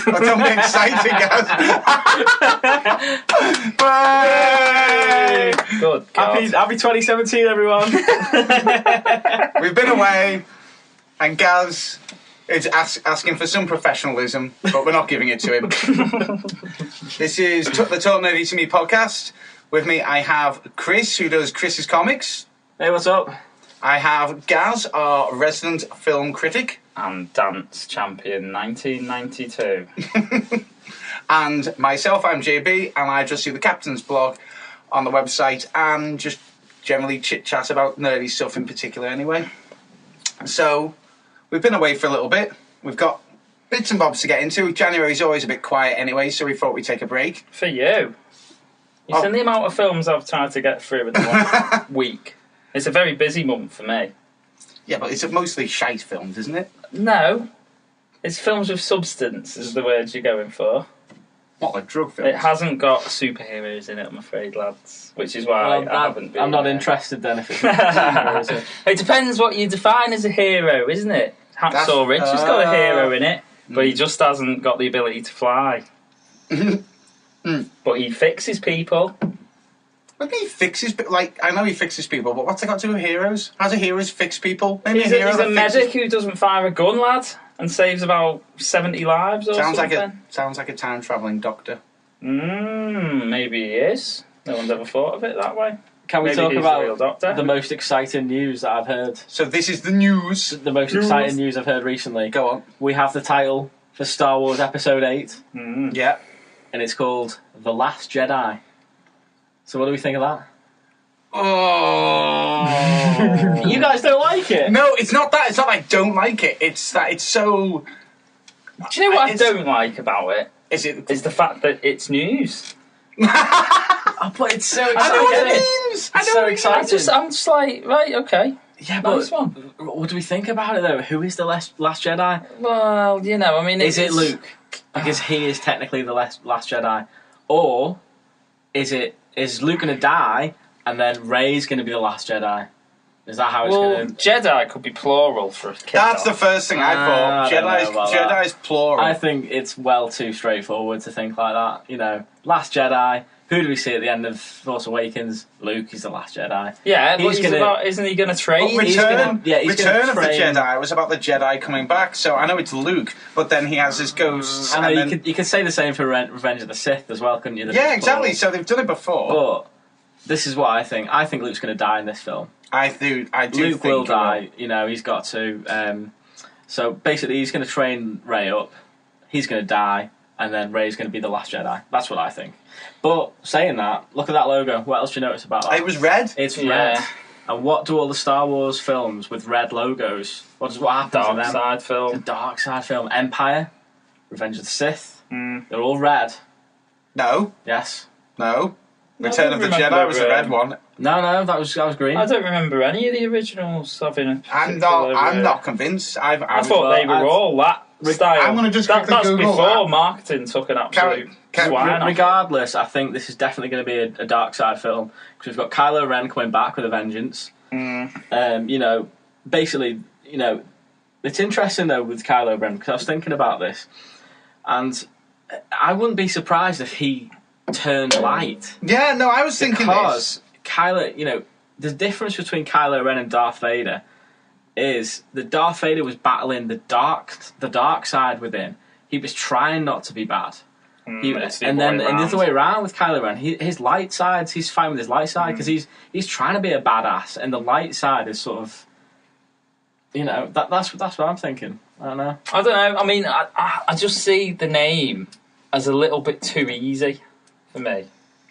Oh, don't get excited, guys. Good God. Happy 2017, everyone. We've been away, and Gaz is asking for some professionalism, but we're not giving it to him. This is the Talk Nerdy to Me podcast. With me, I have Chris, who does Chris's Comics. Hey, what's up? I have Gaz, our resident film critic. And dance champion 1992. And myself, I'm JB, and I just do the Captain's blog on the website and just generally chit-chat about nerdy stuff in particular anyway. So, we've been away for a little bit. We've got bits and bobs to get into. January's always a bit quiet anyway, so we thought we'd take a break. For you. You've seen the amount of films I've tried to get through in the last week. It's a very busy month for me. Yeah, but it's mostly shite films, isn't it? No. It's films with substance is the word you're going for. Not like drug films. It hasn't got superheroes in it, I'm afraid, lads. Which is why I haven't been. I'm not interested then if it's superheroes. It depends what you define as a hero, isn't it? Hacksaw Ridge has got a hero in it, but he just hasn't got the ability to fly. But he fixes people. What do you mean he fixes? Like, I know he fixes people, but what's it got to do with heroes? How do heroes fix people? Maybe He's a medic who doesn't fire a gun, lad, and saves about 70 lives or something. Sounds like a time-travelling doctor. Maybe he is. No one's ever thought of it that way. Can we Maybe talk he's about the real doctor? the most exciting news that I've heard? So this is the news. The most exciting news I've heard recently. Go on. We have the title for Star Wars Episode 8. Yeah. And it's called The Last Jedi. So what do we think of that? Oh. You guys don't like it? No, it's not that. It's not that I don't like it. It's that it's so... Do you know what I don't like about it? Is it? Is the fact that it's news. Oh, but it's so exciting. I know what it means. It's so exciting. I'm just like, right, okay. Yeah, Nice but one. what do we think about it though? Who is the last Jedi? Well, you know, I mean... Is it Luke? Because he is technically the last Jedi. Or is Luke going to die and then Rey's going to be the last Jedi? Is that how it's going to... Jedi could be plural for a kid. That's the first thing I thought. Jedi's plural. I think it's well too straightforward to think like that. You know, Last Jedi. Who do we see at the end of Force Awakens? Luke is the last Jedi. Yeah, but isn't he going to train? Return of the train. Jedi was about the Jedi coming back, so I know it's Luke, but then he has his ghosts. I know, you could say the same for Revenge of the Sith as well, couldn't you? Yeah, exactly, so they've done it before. But this is what I think. I think Luke's going to die in this film. I do Luke think will die, you know, he's got to. So basically he's going to train Rey up, he's going to die, and then Rey's going to be the last Jedi. That's what I think. But saying that, look at that logo. What else do you notice about that? It was red. It's red. And what do all the Star Wars films with red logos? What happens to them? Dark Side film. The Dark Side film. Empire. Revenge of the Sith. They're all red. No. Yes. No. Return of the Jedi was a red one. No, that was green. I don't remember any of the originals having a I'm not convinced. I thought they were all that style. I'm going to just quickly that's Google before that. marketing took an absolute swine off. Regardless, I think this is definitely going to be a Dark Side film because we've got Kylo Ren coming back with a vengeance. You know, basically, you know, it's interesting though with Kylo Ren because I was thinking about this, and I wouldn't be surprised if he turned light. Yeah, no, I was thinking because Kylo, you know, the difference between Kylo Ren and Darth Vader is that Darth Vader was battling the dark side within. He was trying not to be bad. And the other way around with Kylo Ren, his light side, he's fine with his light side because he's trying to be a badass, and the light side is sort of, you know, that's what I'm thinking. I don't know. I mean, I just see the name as a little bit too easy for me.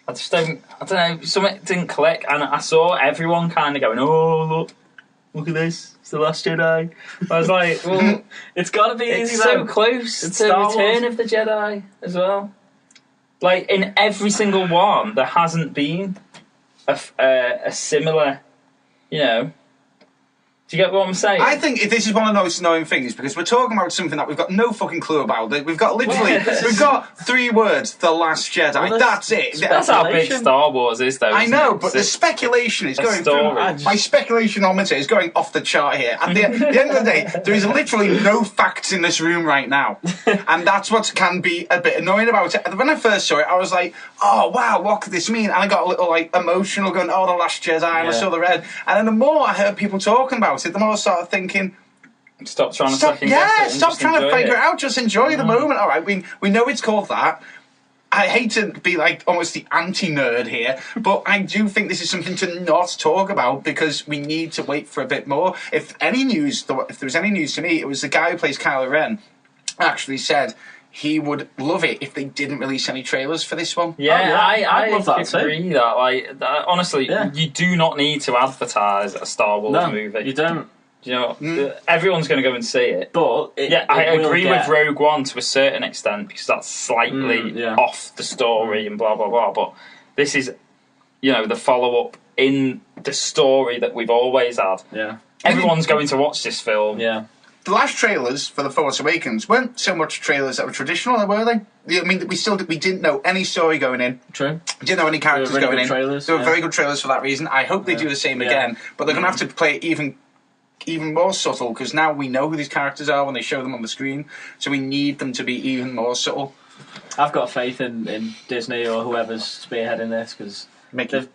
I don't know, something didn't click, and I saw everyone kind of going, oh, look at this, it's the Last Jedi. I was like, well, it's got to be easy. It's so close to Return of the Jedi as well. Like, in every single one, there hasn't been a similar, you know, Do you get what I'm saying? I think this is one of those annoying things because we're talking about something that we've got no fucking clue about. We've got literally, we've got 3 words: The Last Jedi. Well, that's it. That's how big Star Wars is, though. I know, it? but the speculation is going through. My speculationometer is going off the chart here. At the end of the day, there is literally no facts in this room right now, and that's what can be a bit annoying about it. When I first saw it, I was like, "Oh wow, what could this mean?" And I got a little like emotional, going, "Oh, The Last Jedi," and I saw the red. And then the more I heard people talking about it, the more I started thinking, stop trying to fucking guess it. Stop trying to figure it out. Just enjoy the moment. All right, we know it's called that. I hate to be like almost the anti-nerd here, but I do think this is something to not talk about because we need to wait for a bit more. If there was any news to me, it was the guy who plays Kylo Ren actually said he would love it if they didn't release any trailers for this one. Yeah, I love that agree too. that. Honestly, you do not need to advertise a Star Wars movie. You don't. You know, everyone's going to go and see it. But I agree with Rogue One to a certain extent because that's slightly off the story and blah blah blah. But this is, the follow up in the story that we've always had. Yeah, everyone's going to watch this film. Yeah. The last trailers for The Force Awakens weren't so much trailers that were traditional, were they? I mean, we didn't know any story going in. True. We didn't know any characters going in. Trailers, they were very good trailers for that reason. I hope they do the same again, but they're going to have to play it even more subtle because now we know who these characters are when they show them on the screen, so we need them to be even more subtle. I've got faith in Disney or whoever's spearheading this because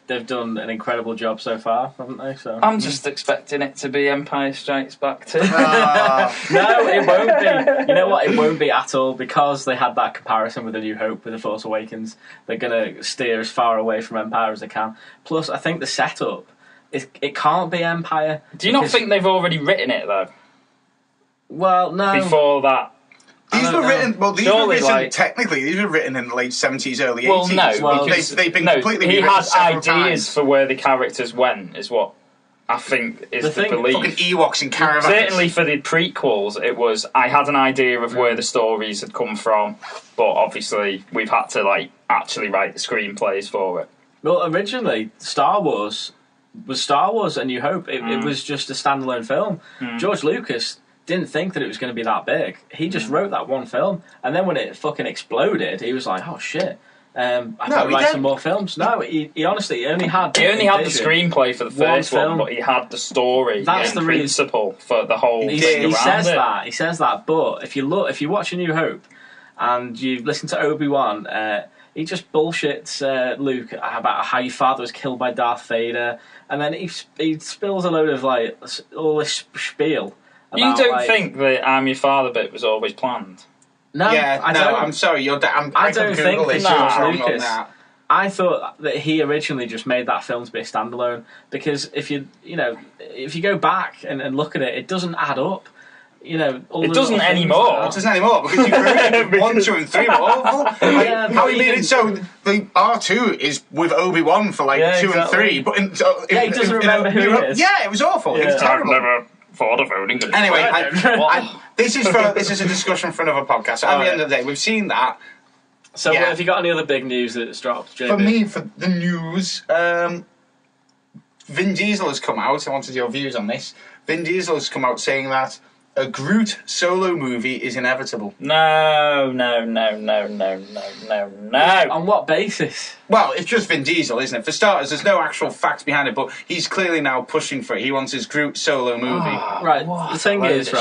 they've done an incredible job so far, haven't they? So I'm just expecting it to be Empire Strikes Back too. No, it won't be. You know what? It won't be at all because they had that comparison with A New Hope with The Force Awakens. They're going to steer as far away from Empire as they can. Plus, I think the setup, it can't be Empire. Do you not think they've already written it though? Well, no. Before that. These were written. Well, these were written technically. These were written in the late 70s, early 80s. Well, no, they've been completely he rewritten had several ideas times. for where the characters went, is what I think is the belief. Fucking Ewoks in caravans. Certainly for the prequels, it was I had an idea of where the stories had come from, but obviously we've had to actually write the screenplays for it. Well, originally Star Wars was Star Wars: A New Hope. It was just a standalone film. George Lucas didn't think that it was going to be that big. He just wrote that one film, and then when it fucking exploded, he was like, "Oh shit, I've got to write some more films." No, he honestly only had the screenplay for the first one, but he had the story. That's the principle for the whole. He says that. He says that. But if you watch A New Hope, and you listen to Obi-Wan, he just bullshits Luke about how your father was killed by Darth Vader, and then he spills a load of all this spiel. You don't think the "I'm your father" bit was always planned? No, I don't. I'm sorry, I don't think this. George Lucas. I thought that he originally just made that film to be a standalone because if you go back and look at it, it doesn't add up. It doesn't anymore. It doesn't anymore because you ruined 1, 2, and 3 were awful. How you made it so the R2 is with Obi-Wan for 2 and 3, but he doesn't remember who it is. Yeah, it was awful. It was terrible. I've never thought of owning it. Anyway, this is a discussion for another podcast. At the end of the day, we've seen that. So, have you got any other big news that's dropped, JB? For me, for the news, Vin Diesel has come out. I wanted your views on this. Vin Diesel has come out saying that a Groot solo movie is inevitable. No. On what basis? Well, it's just Vin Diesel, isn't it? For starters, there's no actual facts behind it, but he's clearly now pushing for it. He wants his Groot solo movie. Right, the thing is,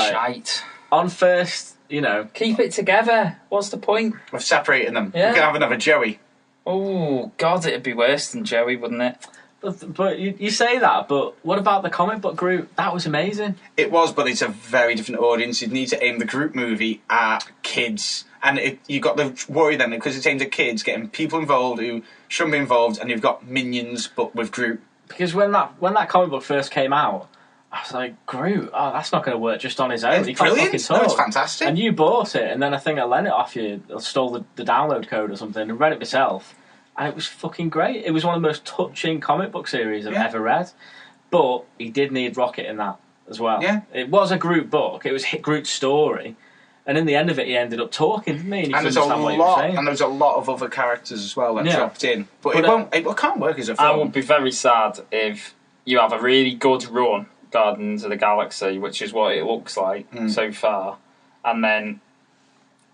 on first, keep it together. What's the point? We're separating them. Yeah. We can have another Joey. Oh, God, it'd be worse than Joey, wouldn't it? But you say that, but what about the comic book Groot? That was amazing. It was, but it's a very different audience. You'd need to aim the Groot movie at kids. And you got the worry then, because it's aimed at kids, getting people involved who shouldn't be involved, and you've got Minions, but with Groot. Because when that comic book first came out, I was like, Groot, that's not going to work just on his own. It's brilliant. No, it's fantastic. And you bought it, and then I think I lent it off you, or stole the download code or something, and read it myself. And it was fucking great. It was one of the most touching comic book series I've ever read. But he did need Rocket in that as well. Yeah. It was a Groot book. It was Groot's story. And in the end of it, he ended up talking to me, and there's a lot of other characters as well that dropped in. But it can't work as a film. I would be very sad if you have a really good run Guardians of the Galaxy, which is what it looks like so far, and then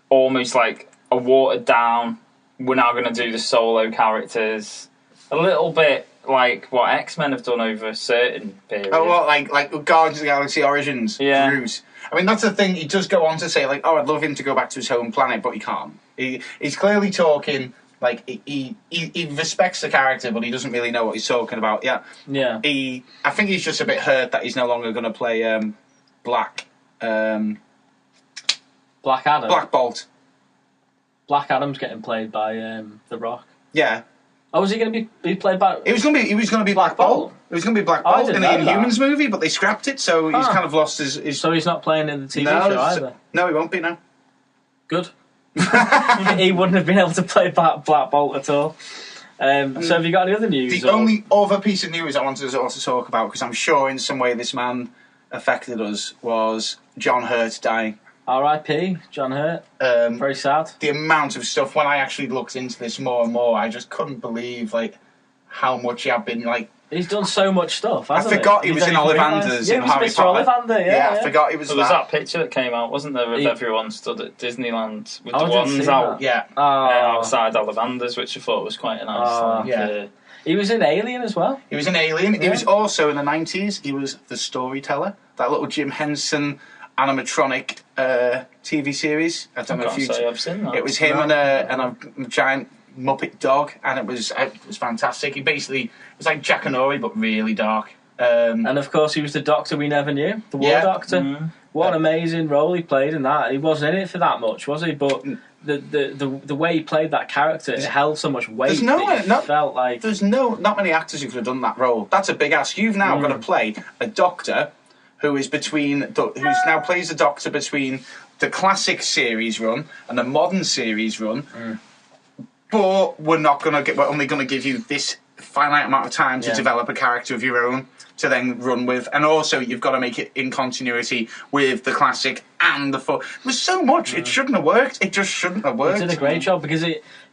almost like a watered down, we're now going to do the solo characters, a little bit like what X-Men have done over a certain period. Oh, well, like Guardians of the Galaxy Origins, Yeah. Groot. I mean, that's the thing. He does go on to say, like, oh, I'd love him to go back to his home planet, but he can't. He's clearly talking, like, he respects the character, but he doesn't really know what he's talking about. Yeah. Yeah. I think he's just a bit hurt that he's no longer going to play Black Adam. Black Bolt. Black Adam's getting played by The Rock. Yeah. Oh, was he going to be played by? He was going to be Black Bolt. It was going to be Black Oh, I Bolt didn't in the know that. Inhumans movie, but they scrapped it, so he's kind of lost his. So he's not playing in the TV no, show either. No, he won't be now. Good. He wouldn't have been able to play Black Bolt at all. So have you got any other news? The only other piece of news I wanted to also talk about, because I'm sure in some way this man affected us, was John Hurt dying. R.I.P. John Hurt. Very sad. The amount of stuff, when I actually looked into this more and more, I just couldn't believe like how much he had been like. He's done so much stuff. I forgot he was in Ollivanders in Harry Mr. Potter. Ollivander, yeah. I forgot he was. So there's that picture that came out, wasn't there, of everyone stood at Disneyland with the I didn't see ones that. out Yeah. outside Ollivanders, which I thought was quite a nice. Yeah. He was in Alien as well. He was an alien. He was also in the 90s. He was the storyteller. That little Jim Henson animatronic TV series. I don't know if you. I've seen that. It was him and a giant Muppet dog, and it was fantastic. He basically was like Jack and Ori, but really dark. And of course, he was the Doctor we never knew, the War Doctor. Mm. What an amazing role he played in that. He wasn't in it for that much, was he? But the way he played that character, it held so much weight. Felt like there's not many actors who could have done that role. That's a big ask. You've now got to play a Doctor who is who's now plays the Doctor between the classic series run and the modern series run. But we're only going to give you this finite amount of time to develop a character of your own to then run with, and also you've got to make it in continuity with the classic and the full. There's so much. It shouldn't have worked. It just shouldn't have worked. He did a great job because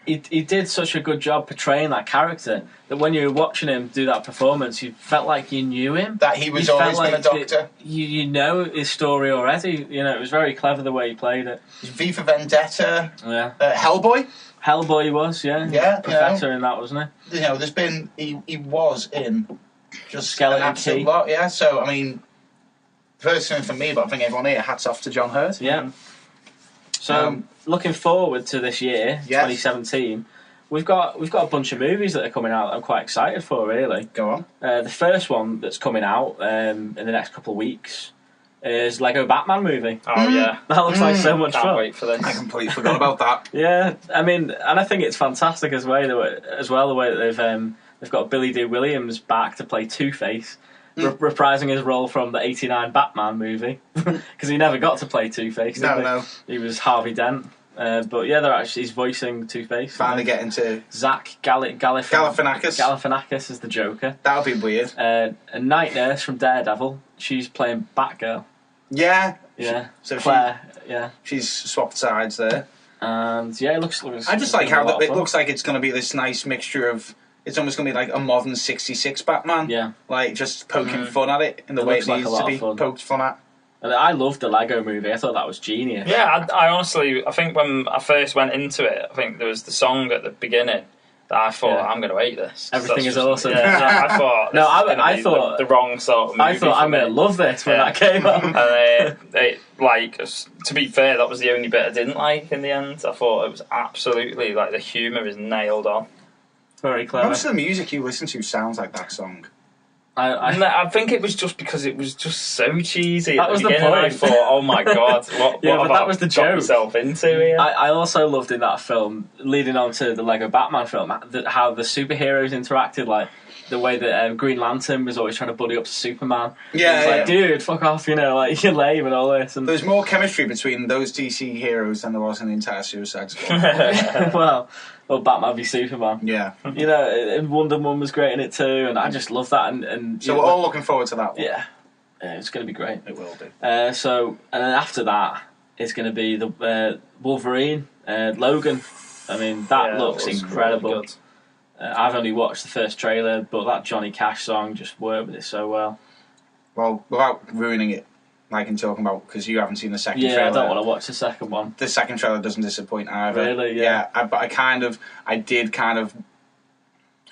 he did such a good job portraying that character that when you were watching him do that performance, you felt like you knew him. That he was always been a Doctor. You know his story already. You know, it was very clever the way he played it. V for Vendetta. Yeah. Hellboy. Hellboy he was, yeah. Professor in that, wasn't he? You know, there's been he was in just Skeleton an absolute Key. lot. Yeah. So I mean, personally for me, but I think everyone here, hats off to John Hurt. Yeah. So looking forward to this year, 2017. We've got a bunch of movies that are coming out that I'm quite excited for, really. Go on. The first one that's coming out in the next couple of weeks is Lego Batman movie. Oh yeah, That looks like so much can't fun. wait for this. I completely forgot about that. Yeah, I mean, and I think it's fantastic as well the way that they've got Billy Dee Williams back to play Two-Face, reprising his role from the '89 Batman movie because he never got to play Two-Face. No. He was Harvey Dent. But yeah, he's voicing Two-Face. Finally getting to Zach Galifianakis. Galifianakis as the Joker. That would be weird. A night nurse from Daredevil. She's playing Batgirl. Yeah. Yeah. So Claire. she's swapped sides there. And yeah, it looks I just like how it looks like it's going to be this nice mixture of. It's almost going to be like a modern '66 Batman. Yeah. Like just poking fun at it in the It way looks it like a needs lot to of be fun. poked fun at. And I loved the Lego movie. I thought that was genius. Yeah, I honestly, I think when I first went into it, I think there was the song at the beginning that I thought, I'm going to hate this. Everything is awesome. Yeah, I thought. No, I thought the wrong sort of movie. I thought I'm going to love this when that came up. And to be fair, that was the only bit I didn't like in the end. I thought it was absolutely like the humour is nailed on. Very clever. Most of the music you listen to sounds like that song. I think it was just because it was just so cheesy. That was the beginning. point. I thought, oh my god, what Yeah, have but that I was the got joke. myself into here? I also loved in that film, leading on to the Lego Batman film, how the superheroes interacted, like the way that Green Lantern was always trying to buddy up to Superman. Yeah, It was like, dude, fuck off, like you're lame and all this. And There's more chemistry between those DC heroes than there was in the entire Suicide Squad. well, Batman v Superman. Yeah. And Wonder Woman was great in it too, and I just love that. And So we're all looking forward to that one. yeah, it's going to be great. It will be. And then after that, it's going to be the Wolverine, Logan. I mean, that looks incredible. Really good. I've only watched the first trailer, but that Johnny Cash song just worked with it so well. well, without ruining it, like in talking about, because you haven't seen the second trailer. Yeah, I don't want to watch the second one. The second trailer doesn't disappoint either. Really? Yeah. But I did kind of.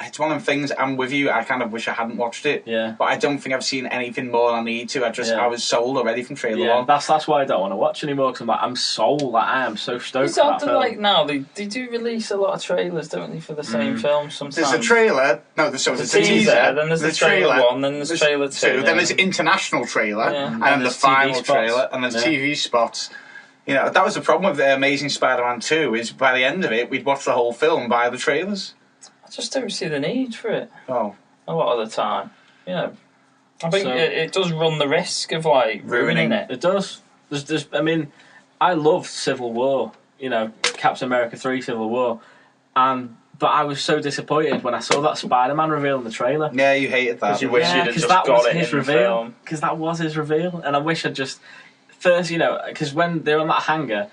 It's one of them things. I'm with you. I kind of wish I hadn't watched it. Yeah. But I don't think I've seen anything more than I need to. I was sold already from trailer Yeah, one. that's why I don't want to watch anymore, because I'm sold. Like, I am so stoked It's for that odd that, film. like, now they do release a lot of trailers, don't they, for the same film sometimes. There's a trailer. No, there's There's a a teaser, teaser. then there's the trailer one, then there's trailer two. Then there's international trailer, Yeah. and then the there's final TV spots. trailer, and there's TV spots. You know, that was the problem with the Amazing Spider-Man 2, is by the end of it, we'd watch the whole film by the trailers. I just don't see the need for it Oh. a lot of the time. You know, I think So- it does run the risk of, like, ruining it. It does. I mean, I loved Civil War. You know, Captain America 3 Civil War. But I was so disappointed when I saw that Spider-Man reveal in the trailer. Yeah, you hated that. Because you wish you'd have because just that got was it his in reveal. film. Because that was his reveal. And I wish I'd just... First, you know, because when they're on that hangar,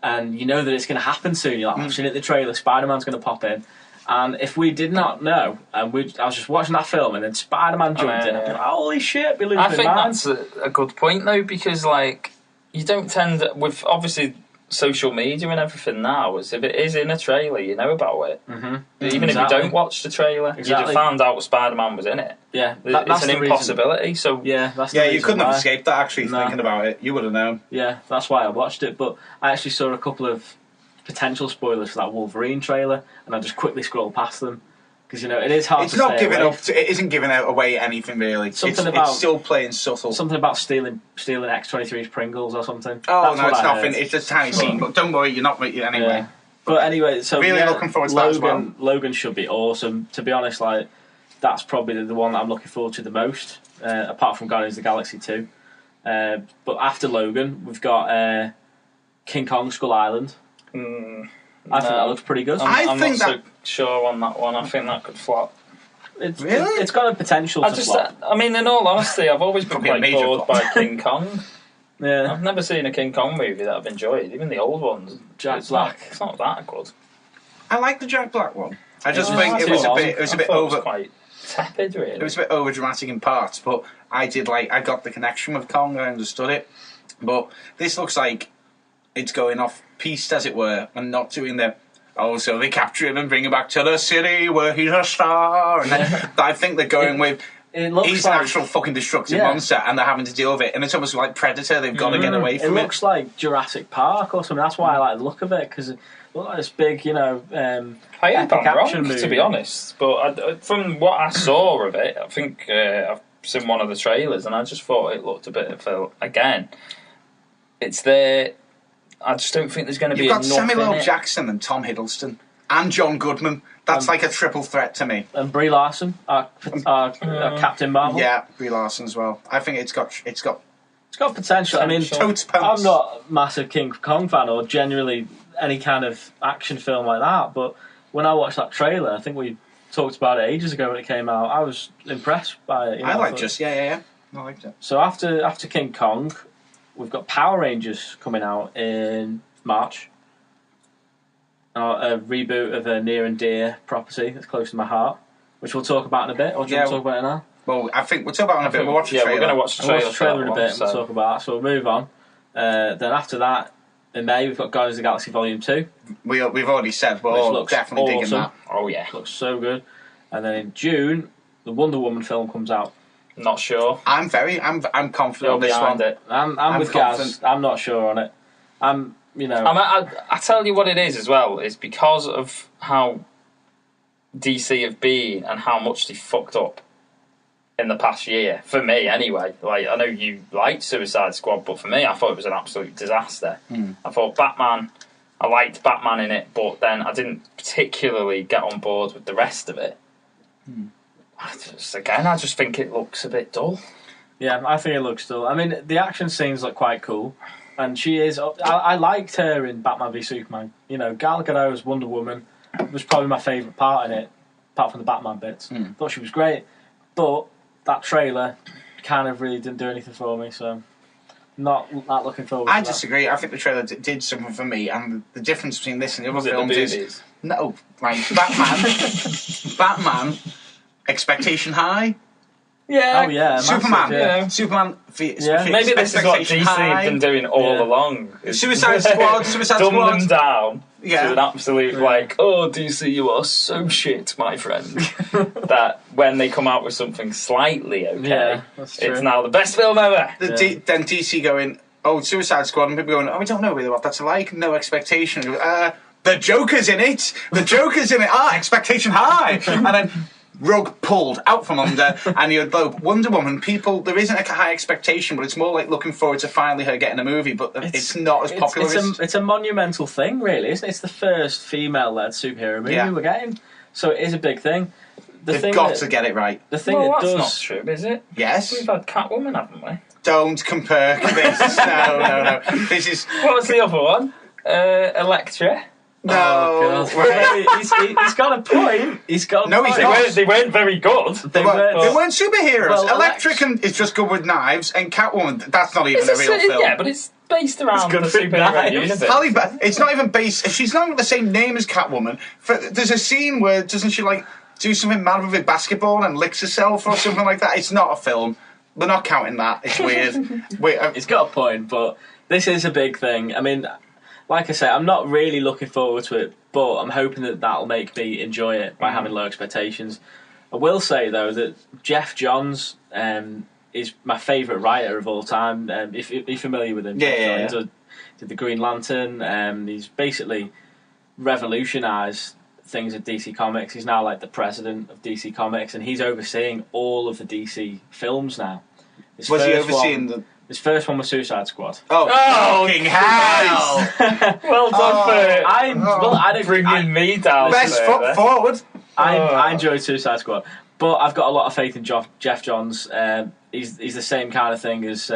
and you know that it's going to happen soon, you're like, I've seen it in the trailer, Spider-Man's going to pop in. And if we did not know, and I was just watching that film, and then Spider-Man jumped in, I'd be like, holy shit, be losing I think my mind. that's a good point, though, because, like, you don't tend... With, obviously, social media and everything now, is if it is in a trailer, you know about it. Mm-hmm. Even if you don't watch the trailer, you'd have found out Spider-Man was in it. Yeah, It's an impossibility, so... Yeah, that's the Yeah, you reason couldn't have why. escaped that, actually, No. thinking about it. You would have known. Yeah, that's why I watched it. But I actually saw a couple of potential spoilers for that Wolverine trailer, and I just quickly scrolled past them. Because, you know, it is hard It's to not stay giving away. up. It isn't giving away anything really. It's still playing subtle. Something about stealing X-23's Pringles or something. Oh That's no, what it's I nothing. heard. It's just a tiny scene. But don't worry, you're not anyway. Yeah. But anyway, so Really yeah, looking forward to that as well. Logan should be awesome. To be honest, like that's probably the one that I'm looking forward to the most, apart from Guardians of the Galaxy 2. But after Logan, we've got King Kong Skull Island. I think that looks pretty good. I'm think not so sure on that one. I think that could flop. It's got a potential to flop. I mean, in all honesty, I've always been Probably a quite major bored flop. by King Kong. Yeah, I've never seen a King Kong movie that I've enjoyed, even the old ones. Jack It's Black. It's not that good. I like the Jack Black one. I just Yeah, think that's it was too a long. bit. It was a I bit thought it over. was quite tepid, really. It was a bit over dramatic in parts, but I got the connection with Kong. I understood it. But this looks like it's going off piste, as it were, and not doing the. Oh, so they capture him and bring him back to the city where he's a star. And then, I think they're going with. It looks He's like, an actual fucking destructive Yeah. monster, and they're having to deal with it. And it's almost like Predator. They've got to get away it from it. looks like Jurassic Park or something. That's why I like the look of it, because it looks like this big, you know, I ain't epic gone wrong, action movie. to be honest. But from what I saw of it, I think I've seen one of the trailers, and I just thought it looked a bit of again. It's there. I just don't think there's going to be You've got enough Samuel in L. it. Jackson and Tom Hiddleston and John Goodman. That's like a triple threat to me. and Brie Larson, Captain Marvel. Yeah, Brie Larson as well. I think it's got It's got potential. I mean, totes pants. I'm not a massive King Kong fan or generally any kind of action film like that, but when I watched that trailer, I think we talked about it ages ago when it came out, I was impressed by it. You know, I like thought- just I liked it. So after King Kong, we've got Power Rangers coming out in March. A reboot of a near and dear property that's close to my heart, which we'll talk about in a bit. Or do you want to talk about it now? Well, I think we'll talk about it in a bit. We'll watch the Yeah, trailer. we're going to watch the We'll trailer, watch the trailer in a for bit that and one, we'll so- talk about that. So we'll move on. Then after that, in May, we've got Guardians of the Galaxy Volume 2. We've already said we're Which all looks definitely digging awesome. that. Oh, yeah. Looks so good. And then in June, the Wonder Woman film comes out. Not sure. I'm confident You're on this behind one. it. I'm with confident. Gaz. I'm not sure on it. I tell you what it is as well. It's because of how DC have been and how much they fucked up in the past year. For me, anyway. Like, I know you liked Suicide Squad, but for me, I thought it was an absolute disaster. I thought Batman. I liked Batman in it, but then I didn't particularly get on board with the rest of it. I just think it looks a bit dull. Yeah, I think it looks still. I mean, the action scenes look quite cool, and she is. I liked her in Batman v Superman. You know, Gal Gadot's Wonder Woman was probably my favourite part in it, apart from the Batman bits. Thought she was great, but that trailer kind of really didn't do anything for me. So, not looking forward. I to that. disagree. I think the trailer did something for me, and the difference between this and the other Was it the films is boobies? no, right? Batman, Batman, expectation high, Yeah. Oh yeah, Superman. massive, yeah. Superman. Maybe this is what DC have been doing all along. Suicide Squad. Dumb them down to an absolute DC, you are so shit, my friend. That when they come out with something slightly okay, it's now the best film ever. Then DC going, Suicide Squad, and people going, we don't know really what that's like. No expectation. The Joker's in it. The Joker's in it. Expectation high. And then rug pulled out from under, and you'd go, Wonder Woman, people, there isn't a high expectation, but it's more like looking forward to finally her getting a movie, but it's not as popular it's a monumental thing, really, isn't it? It's the first female-led superhero movie we're getting, so it is a big thing. They've got to get it right. The thing that does... That's not true, is it? Yes. We've had Catwoman, haven't we? Don't compare this. No. This is... What was the other one? Elektra. No, he's got a point. He's got. No, they weren't very good. They weren't superheroes. Well, Electric is just good with knives, and Catwoman. That's not even a real film. Yeah, but it's based around the superhero universe. It's not even based. She's not even the same name as Catwoman. There's a scene where doesn't she do something mad with a basketball and licks herself or something like that? It's not a film. We're not counting that. It's weird. It's got a point, but this is a big thing. I mean. Like I say, I'm not really looking forward to it, but I'm hoping that that'll make me enjoy it by having low expectations. I will say, though, that Jeff Johns is my favourite writer of all time. If you're familiar with him, he did the Green Lantern. He's basically revolutionised things at DC Comics. He's now like the president of DC Comics, and he's overseeing all of the DC films now. Was he overseeing His first one was Suicide Squad. Oh, fucking hell! Well done for bringing me down. Best foot forward. I enjoyed Suicide Squad, but I've got a lot of faith in Jeff Johns. He's the same kind of thing as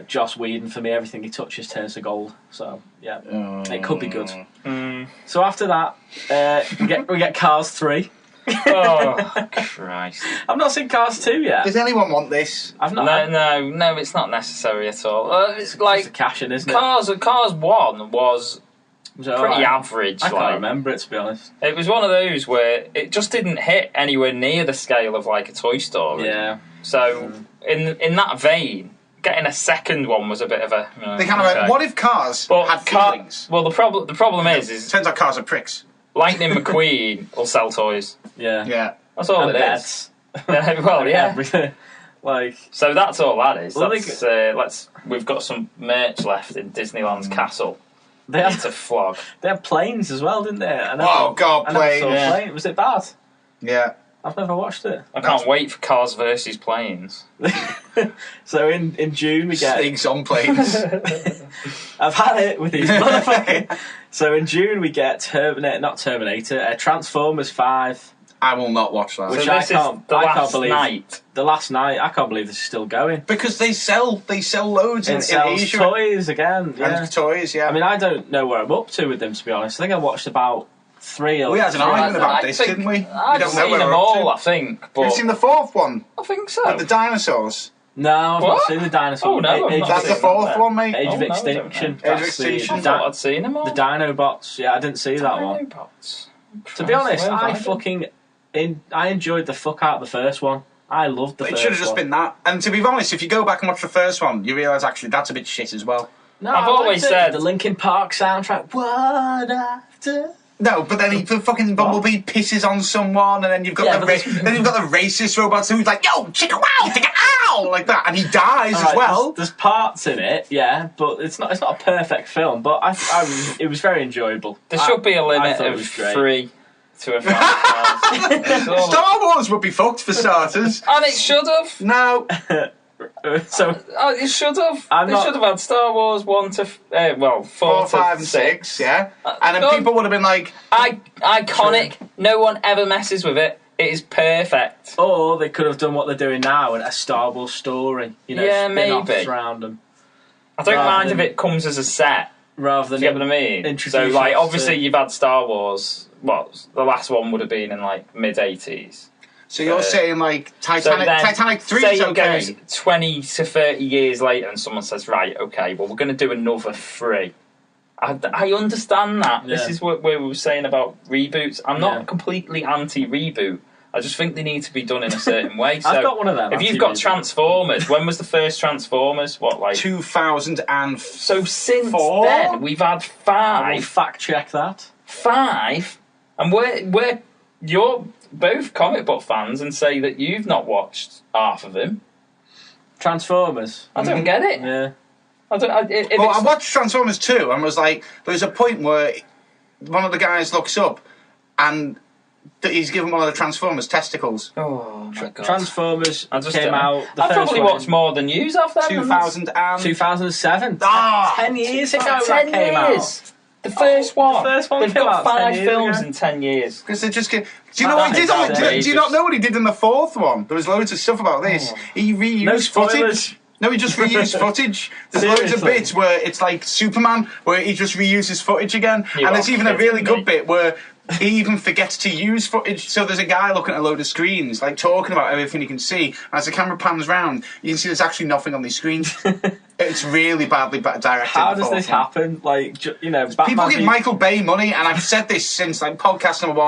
Joss Whedon for me. Everything he touches turns to gold. So yeah, it could be good. So after that, we get Cars 3. Oh Christ! I've not seen Cars 2 yet. Does anyone want this? I've not. No, it's not necessary at all. It's like it's a cash-in, isn't it? Cars 1 was pretty average. I can't remember it, to be honest. It was one of those where it just didn't hit anywhere near the scale of like a Toy Story. Yeah. So in that vein, getting a second one was a bit of a. They kind of went, what if Cars had feelings? Well, the problem is turns out Cars are pricks. Lightning McQueen will sell toys. Yeah. That's all and it bets. is. Well, yeah. Everything. So that's all that is. Well, we've got some merch left in Disneyland's castle. They had to flog. They had planes as well, didn't they? Plane. Was it bad? Yeah. I've never watched it. I can't wait for Cars versus Planes. So in June we get Snakes on planes. I've had it with these motherfuckers. So in June we get Transformers 5. I will not watch that. Which so I can't believe. The last night. I can't believe this is still going. Because they sell loads in Asia. Toys again. Yeah. And toys, yeah. I mean, I don't know where I'm up to with them, to be honest. I think I watched about 3 We had an argument about this, didn't we? I've seen them all, I think. But you've seen the fourth one? I think so. With the dinosaurs? No, I've not seen the dinosaurs. Oh, no. That's the fourth one, mate. Age of Extinction. Age of Extinction. I thought I'd seen them all. The Dinobots. Yeah, I didn't see that one. Dinobots. To be honest, I enjoyed the fuck out of the first one. I loved the first one. It should have just been that. And to be honest, if you go back and watch the first one, you realise actually that's a bit shit as well. No, I've always said the Linkin Park soundtrack. What after? No, but then the fucking Bumblebee pisses on someone, and then you've got the racist robots who's like, "Yo, chicka wow, chicka ow," like that, and he dies as well. There's parts in it, yeah, but it's not a perfect film. But it was very enjoyable. There should be a limit of 3 to a franchise. Star Wars would be fucked for starters, and it should have. No. So it should have. Should have had Star Wars 1 to 4, 5, and 6, yeah. And then people would have been like, iconic. No one ever messes with it. It is perfect. Or they could have done what they're doing now and a Star Wars story. Maybe around them. I don't mind if it comes as a set. Rather than do you get what I mean? So, obviously, you've had Star Wars. The last one would have been in mid 80s. So you're saying Titanic 3 is okay? Goes 20 to 30 years later and someone says, right, okay, well, we're going to do another 3. I understand that. Yeah. This is what we were saying about reboots. I'm not completely anti-reboot, I just think they need to be done in a certain way. So I've got one of them. If you've got Transformers, when was the first Transformers? 2004. So since then, we've had 5. I will fact check that. 5, and you're both comic book fans and say that you've not watched half of them. Transformers. I don't get it. Yeah. I watched Transformers 2 and was like, there's a point where one of the guys looks up and he's given one of the Transformers testicles. Oh my god! Transformers came out. I probably watched more than you have. 2007. 10 years ago. 10 that came years. out. The first one. They've got got 5 films ago. in 10 years. Because they just get. Do you know what he did? Do you not know what he did in the 4th one? There was loads of stuff about this. He reused footage. No, he just reused footage. There's loads of bits where it's like Superman, where he just reuses footage again. And there's even a really good bit where he even forgets to use footage. So there's a guy looking at a load of screens, like talking about everything he can see. And as the camera pans round, you can see there's actually nothing on these screens. It's really badly directed. How does this happen? Like, Batman people give Michael Bay money, and I've said this since like podcast number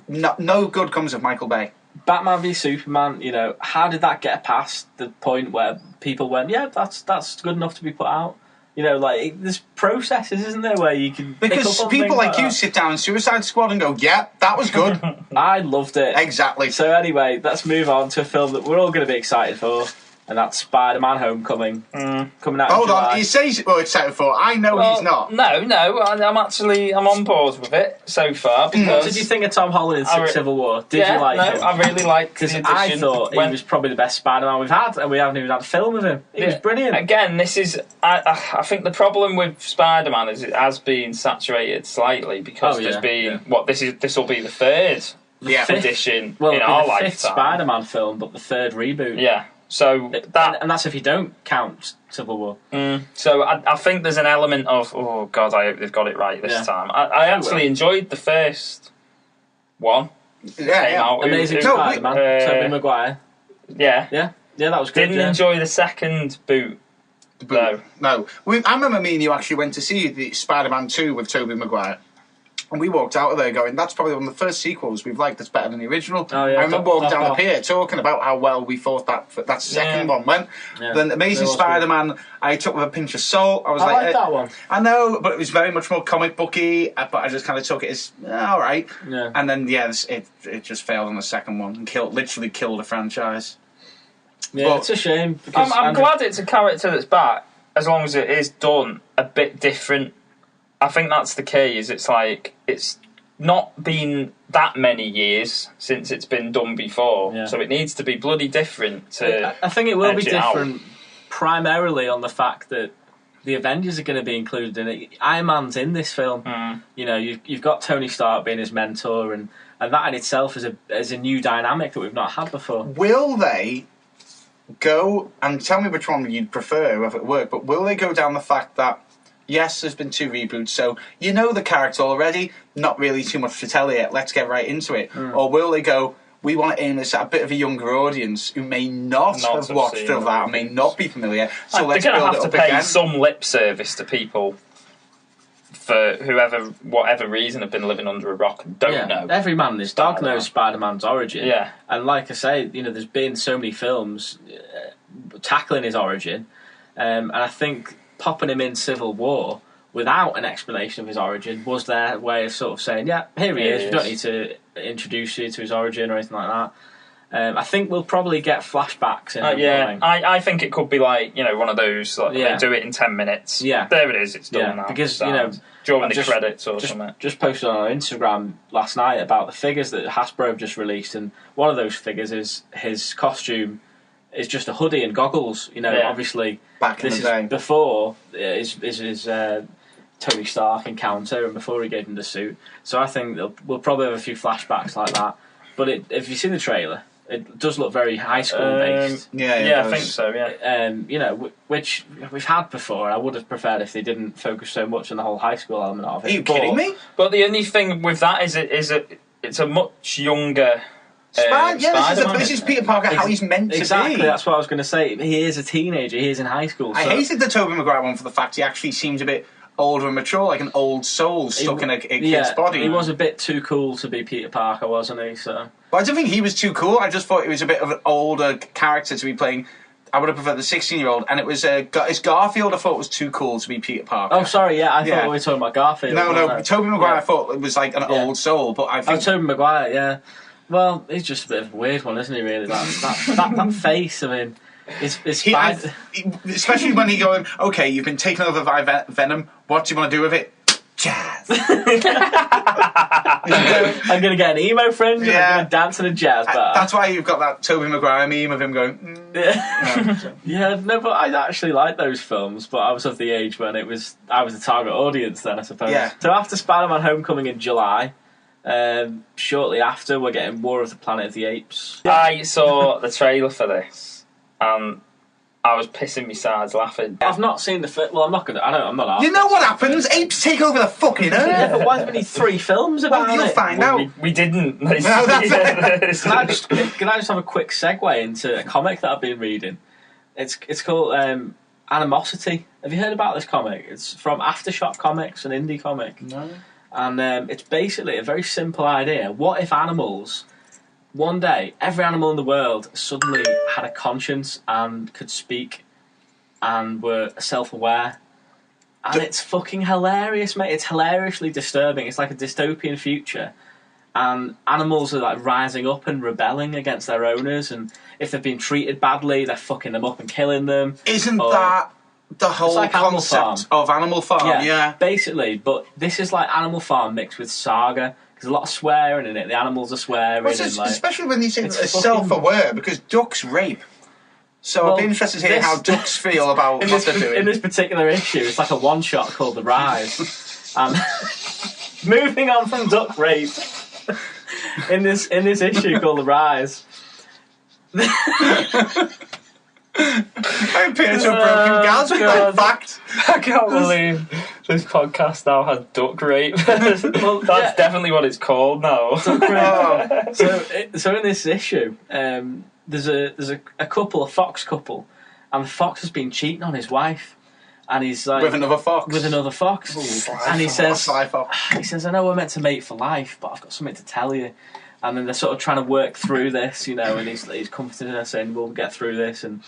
1. No good comes of Michael Bay. Batman v Superman, how did that get past the point where people went, yeah, that's good enough to be put out? There's processes, isn't there, where you can because people like you sit down in Suicide Squad and go, yeah, that was good. I loved it. Exactly. So anyway, let's move on to a film that we're all going to be excited for. And that's Spider-Man: Homecoming, coming out. Hold in July. on, he says excited for. I know he's not. No, I'm on board with it so far. What did you think of Tom Holland in Civil War? Did you like him? I really liked because I thought he was probably the best Spider-Man we've had, and we haven't even had a film of him. He was brilliant. Again, this is I think the problem with Spider-Man is it has been saturated slightly because this will be the 3rd edition in our lifetime. The 5th Spider-Man film, but the 3rd reboot. Yeah. So and that's if you don't count Civil War. So I think there's an element of I hope they've got it right this time. I actually enjoyed the first one. Yeah. Amazing Spider-Man. Tobey Maguire. Yeah, that was good. Didn't enjoy the second boot. No. I remember me and you actually went to see the Spider-Man 2 with Tobey Maguire. And we walked out of there going, that's probably one of the first sequels we've liked that's better than the original. Oh, yeah, I remember walking down the pier talking about how well we thought that second one went. Yeah, then Amazing Spider-Man, I took with a pinch of salt. I like that one. I know, but it was very much more comic booky, but I just kind of took it as, all right. Yeah. And then, it just failed on the second one and literally killed the franchise. Yeah, it's a shame. I'm glad it's a character that's back, as long as it is done a bit different. I think that's the key. It's not been that many years since it's been done before, so it needs to be bloody different. I think it will be different, primarily on the fact that the Avengers are going to be included in it. Iron Man's in this film. You've got Tony Stark being his mentor, and that in itself is a new dynamic that we've not had before. Will they go and tell me which one you'd prefer if it worked? But will they go down the fact that? Yes, there's been 2 reboots, so you know the character already, not really too much to tell yet, let's get right into it. Or will they go, we want to aim this at a bit of a younger audience who may not have watched all that, may not be familiar, so let's build it up again. They're going to have to pay some lip service to people for whatever reason have been living under a rock and don't know. Every man in this dog knows Spider-Man's origin. Yeah. And like I say, there's been so many films tackling his origin, and I think popping him in Civil War without an explanation of his origin was their way of sort of saying, yeah, here he is. We don't need to introduce you to his origin or anything like that. I think we'll probably get flashbacks in I think it could be like, one of those, they do it in 10 minutes. Yeah. There it is, it's done now. Because, during the credits or something. Just posted on our Instagram last night about the figures that Hasbro have just released, and one of those figures is his costume is just a hoodie and goggles. Obviously back in this the day. Is before his Tony Stark encounter and before he gave him the suit. So I think we'll probably have a few flashbacks like that. But if you see the trailer, it does look very high school based. I think so. Yeah. Which we've had before. I would have preferred if they didn't focus so much on the whole high school element of it. Are you kidding me? But the only thing with that is it's a much younger. This is Peter Parker, how he's meant to be. Exactly, that's what I was going to say. He is a teenager, he is in high school. I hated the Tobey Maguire one for the fact he actually seems a bit older and mature, like an old soul stuck in a kid's body. He was a bit too cool to be Peter Parker, wasn't he? So, but I don't think he was too cool. I just thought he was a bit of an older character to be playing. I would have preferred the 16-year-old, and it was it's Garfield. I thought was too cool to be Peter Parker. Oh, sorry, I thought we were talking about Garfield. No, Tobey Maguire I thought it was like an old soul, but I think Tobey Maguire, yeah. Well, he's just a bit of a weird one, isn't he? Really, that face. I mean, it's especially when he going, okay, you've been taken over by Venom. What do you want to do with it? Jazz. I'm going to get an emo fringe and I'm going to dance in a jazz bar. That's why you've got that Tobey Maguire meme of him going. But I actually liked those films, but I was of the age when I was the target audience then, I suppose. Yeah. So after Spider-Man Homecoming in July, shortly after, we're getting War of the Planet of the Apes. I saw the trailer for this, and I was pissing my sides laughing. I've not seen the film. Well, I'm not asked. You know what happens? Apes take over the fucking earth. Yeah, but why do we need 3 films about you'll it? find out. We didn't. No, that's it. Can I just have a quick segue into a comic that I've been reading? It's called Animosity. Have you heard about this comic? It's from Aftershock Comics, an indie comic. No. And it's basically a very simple idea. What if animals, one day, every animal in the world suddenly had a conscience and could speak and were self-aware? And it's fucking hilarious, mate. It's hilariously disturbing. It's like a dystopian future. And animals are like rising up and rebelling against their owners, and if they've been treated badly, they're fucking them up and killing them. Isn't that the whole like concept of Animal Farm? Yeah. Basically. But this is like Animal Farm mixed with Saga. There's a lot of swearing in it. The animals are swearing. Especially when you say they're self-aware, because ducks rape. So I'd be interested to hear how ducks feel about what they're doing. In this particular issue, it's like a one-shot called The Rise. And moving on from duck rape, in this issue called The Rise... I'm appearing to a broken Gaz with that fact. I can't believe this podcast now has duck rape. Well, that's definitely what it's called now. So in this issue, there's a couple, a fox couple, and the fox has been cheating on his wife, and he's like with another fox. Ooh, and he says, I know we're meant to mate for life, but I've got something to tell you. And then they're sort of trying to work through this, and he's comforting her, saying, "We'll get through this." And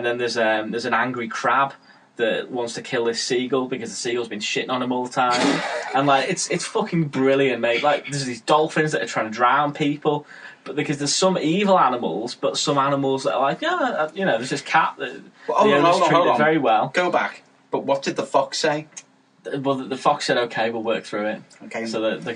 then there's an angry crab that wants to kill this seagull because the seagull's been shitting on him all the time. And like it's fucking brilliant, mate. Like there's these dolphins that are trying to drown people, but because there's some evil animals, but some animals that are like, there's this cat that the owners treated very well. Go back. But what did the fox say? Well, the fox said, "Okay, we'll work through it." Okay. So that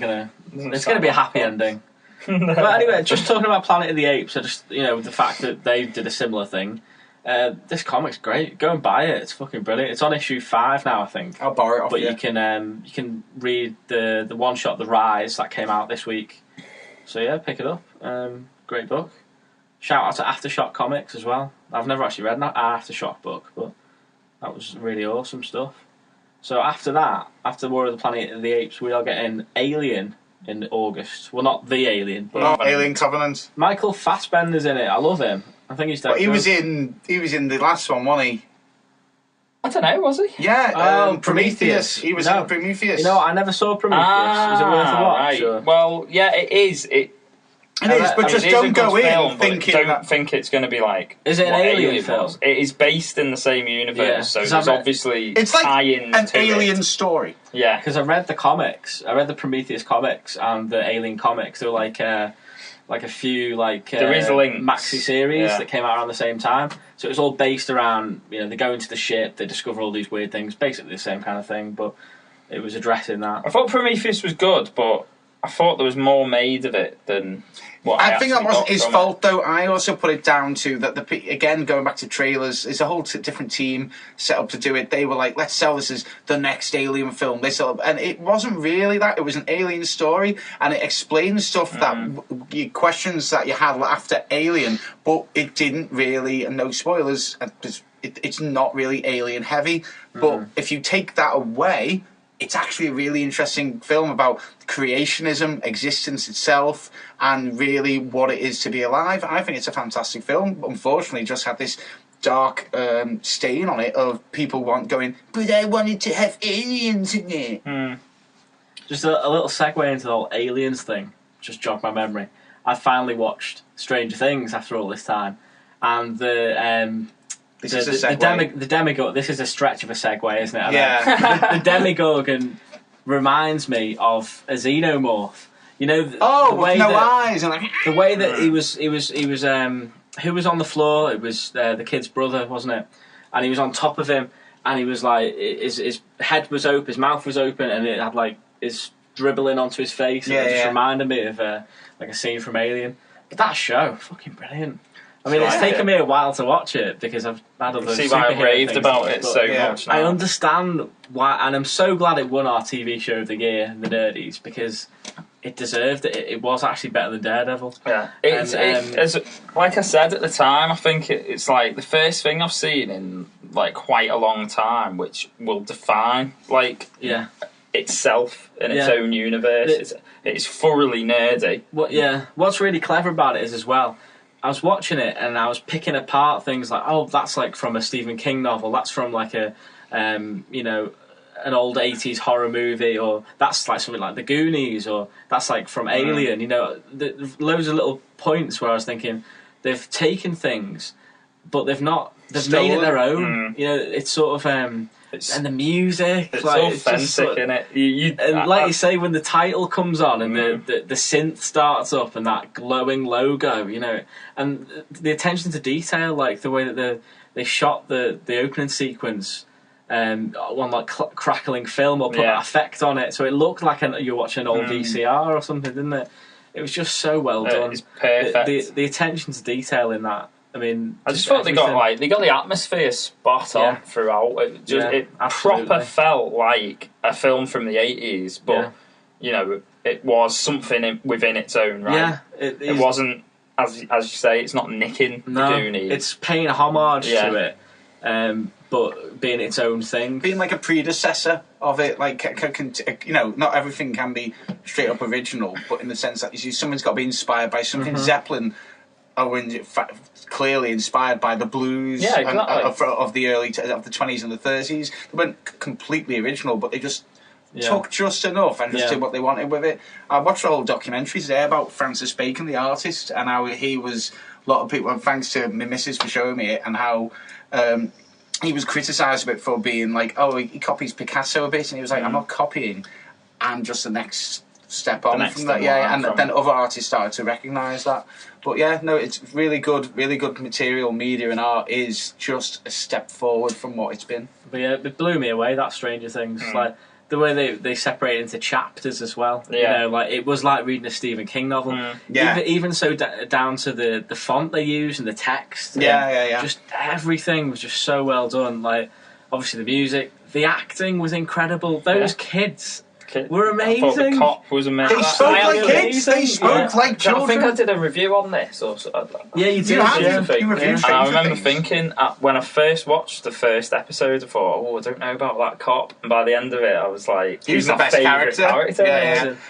it's gonna be a happy ending. But anyway, just talking about Planet of the Apes, I just the fact that they did a similar thing. This comic's great. Go and buy it. It's fucking brilliant. It's on issue 5 now, I think. I'll borrow it off you. But you can read the one shot, The Rise, that came out this week. So yeah, pick it up. Great book. Shout out to Aftershock Comics as well. I've never actually read an Aftershock book, but that was really awesome stuff. So after that, after War of the Planet of the Apes, we are getting Alien in August. Well, not the Alien, but Alien Covenant. Michael Fassbender's in it. I love him. I think he's. But he was in the last one, wasn't he? I don't know. Was he? Yeah. Prometheus. He was in Prometheus. I never saw Prometheus. Is it worth a watch? Right. Or? Well, yeah, it is. It is, but just don't go in thinking. Don't think it's going to be like. Is it an alien film? It is based in the same universe, so there's obviously it's like tie-ins an to alien it. Story. Yeah, because I read the comics. I read the Prometheus comics and the Alien comics. They were like a few there is links. maxi series that came out around the same time. So it was all based around they go into the ship, they discover all these weird things, basically the same kind of thing, but it was addressing that. I thought Prometheus was good, but I thought there was more made of it than what I think that wasn't his fault, though. I also put it down to that, again, going back to trailers, there's a whole different team set up to do it. They were like, let's sell this as the next Alien film. And it wasn't really that. It was an Alien story, and it explained stuff that questions that you had after Alien, but it didn't really, and no spoilers, it's not really Alien heavy. But if you take that away, it's actually a really interesting film about creationism, existence itself, and really what it is to be alive. I think it's a fantastic film. Unfortunately, just had this dark stain on it of people going, but I wanted to have aliens in it. Just a little segue into the whole aliens thing. Just jogged my memory. I finally watched Stranger Things after all this time, and the Demogorgon. This is a stretch of a segue, isn't it? Yeah. The Demogorgon reminds me of a xenomorph. You know, with no eyes and like the way that he was. Who was on the floor? It was the kid's brother, wasn't it? And he was on top of him, and he was like, his head was open, his mouth was open, and it had like his dribbling onto his face. Yeah, it just reminded me of like a scene from Alien. But that show, fucking brilliant. I mean, it's taken me a while to watch it because I've had other. See why I raved about it so much. Now. I understand why, and I'm so glad it won our TV show of the year, The Nerdies, because it deserved it. It was actually better than Daredevil. Yeah, it's like I said at the time. I think it's like the first thing I've seen in like quite a long time, which will define like itself in its own universe. It's thoroughly nerdy. What's really clever about it is as well. I was watching it and I was picking apart things like, oh, that's like from a Stephen King novel. That's from like a, an old 80s horror movie, or that's like something like The Goonies, or that's like from Alien. You know, loads of little points where I was thinking they've taken things, but they've not. They've made it their own. You know, it's sort of and the music, it's like, authentic, isn't it? You say, when the title comes on and the synth starts up and that glowing logo, you know, and the attention to detail, like the way that they shot the opening sequence on like crackling film, or put that effect on it, so it looked like you're watching an old VCR or something, didn't it? It was just so well done. It's perfect. The attention to detail in that. I mean, I just thought they got the atmosphere spot on throughout. It proper felt like a film from the 80s, but you know, it was something within its own right. Yeah, it wasn't, as you say, it's not nicking the Goonies. It's paying a homage to it, but being its own thing, being like a predecessor of it. Like, you know, not everything can be straight up original, but in the sense that someone's got to be inspired by something. Zeppelin clearly inspired by the blues of the early of the 20s and the 30s. They weren't completely original, but they just took just enough and just did what they wanted with it. I watched the whole documentaries there about Francis Bacon, the artist, and how he was, a lot of people, and thanks to my missus for showing me it, and how he was criticised a bit for being like, oh, he copies Picasso a bit, and he was like, I'm not copying, I'm just the next step on from that. Then other artists started to recognise that. But it's really good material. Media and art is just a step forward from what it's been. But it blew me away, that Stranger Things. Like the way they separate into chapters as well. You know, like it was like reading a Stephen King novel. Even so down to the font they use and the text. Just everything was just so well done. Like, obviously the music, the acting was incredible. Those kids were amazing. I thought the cop was amazing. They spoke like kids. They spoke like children. I think I did a review on this. Yeah, you did. You reviewed and I remember thinking, when I first watched the first episode, I thought, I don't know about that cop. And by the end of it, I was like, he was the best character.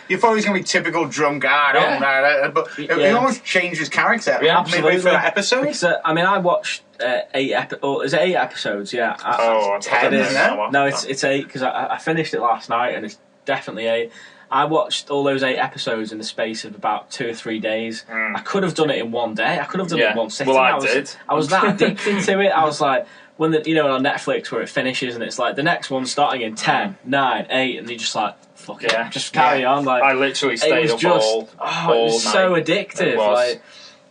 You thought he was going to be typical drunk guy, but he almost changed his character midway through that episode. Because, I watched 8 episodes. Is it 8 episodes? Yeah. 10, isn't it? No, it's 8 because I finished it last night, and it's definitely 8. I watched all those 8 episodes in the space of about 2 or 3 days. I could have done it in one day. I could have done it in one sitting. Well, I did. I was that addicted to it. I was like, when on Netflix where it finishes and it's like the next one's starting in 10, 9, 8, and you're just like, fuck it, just carry on. Like, I literally stayed up all it was night. So addictive. It was.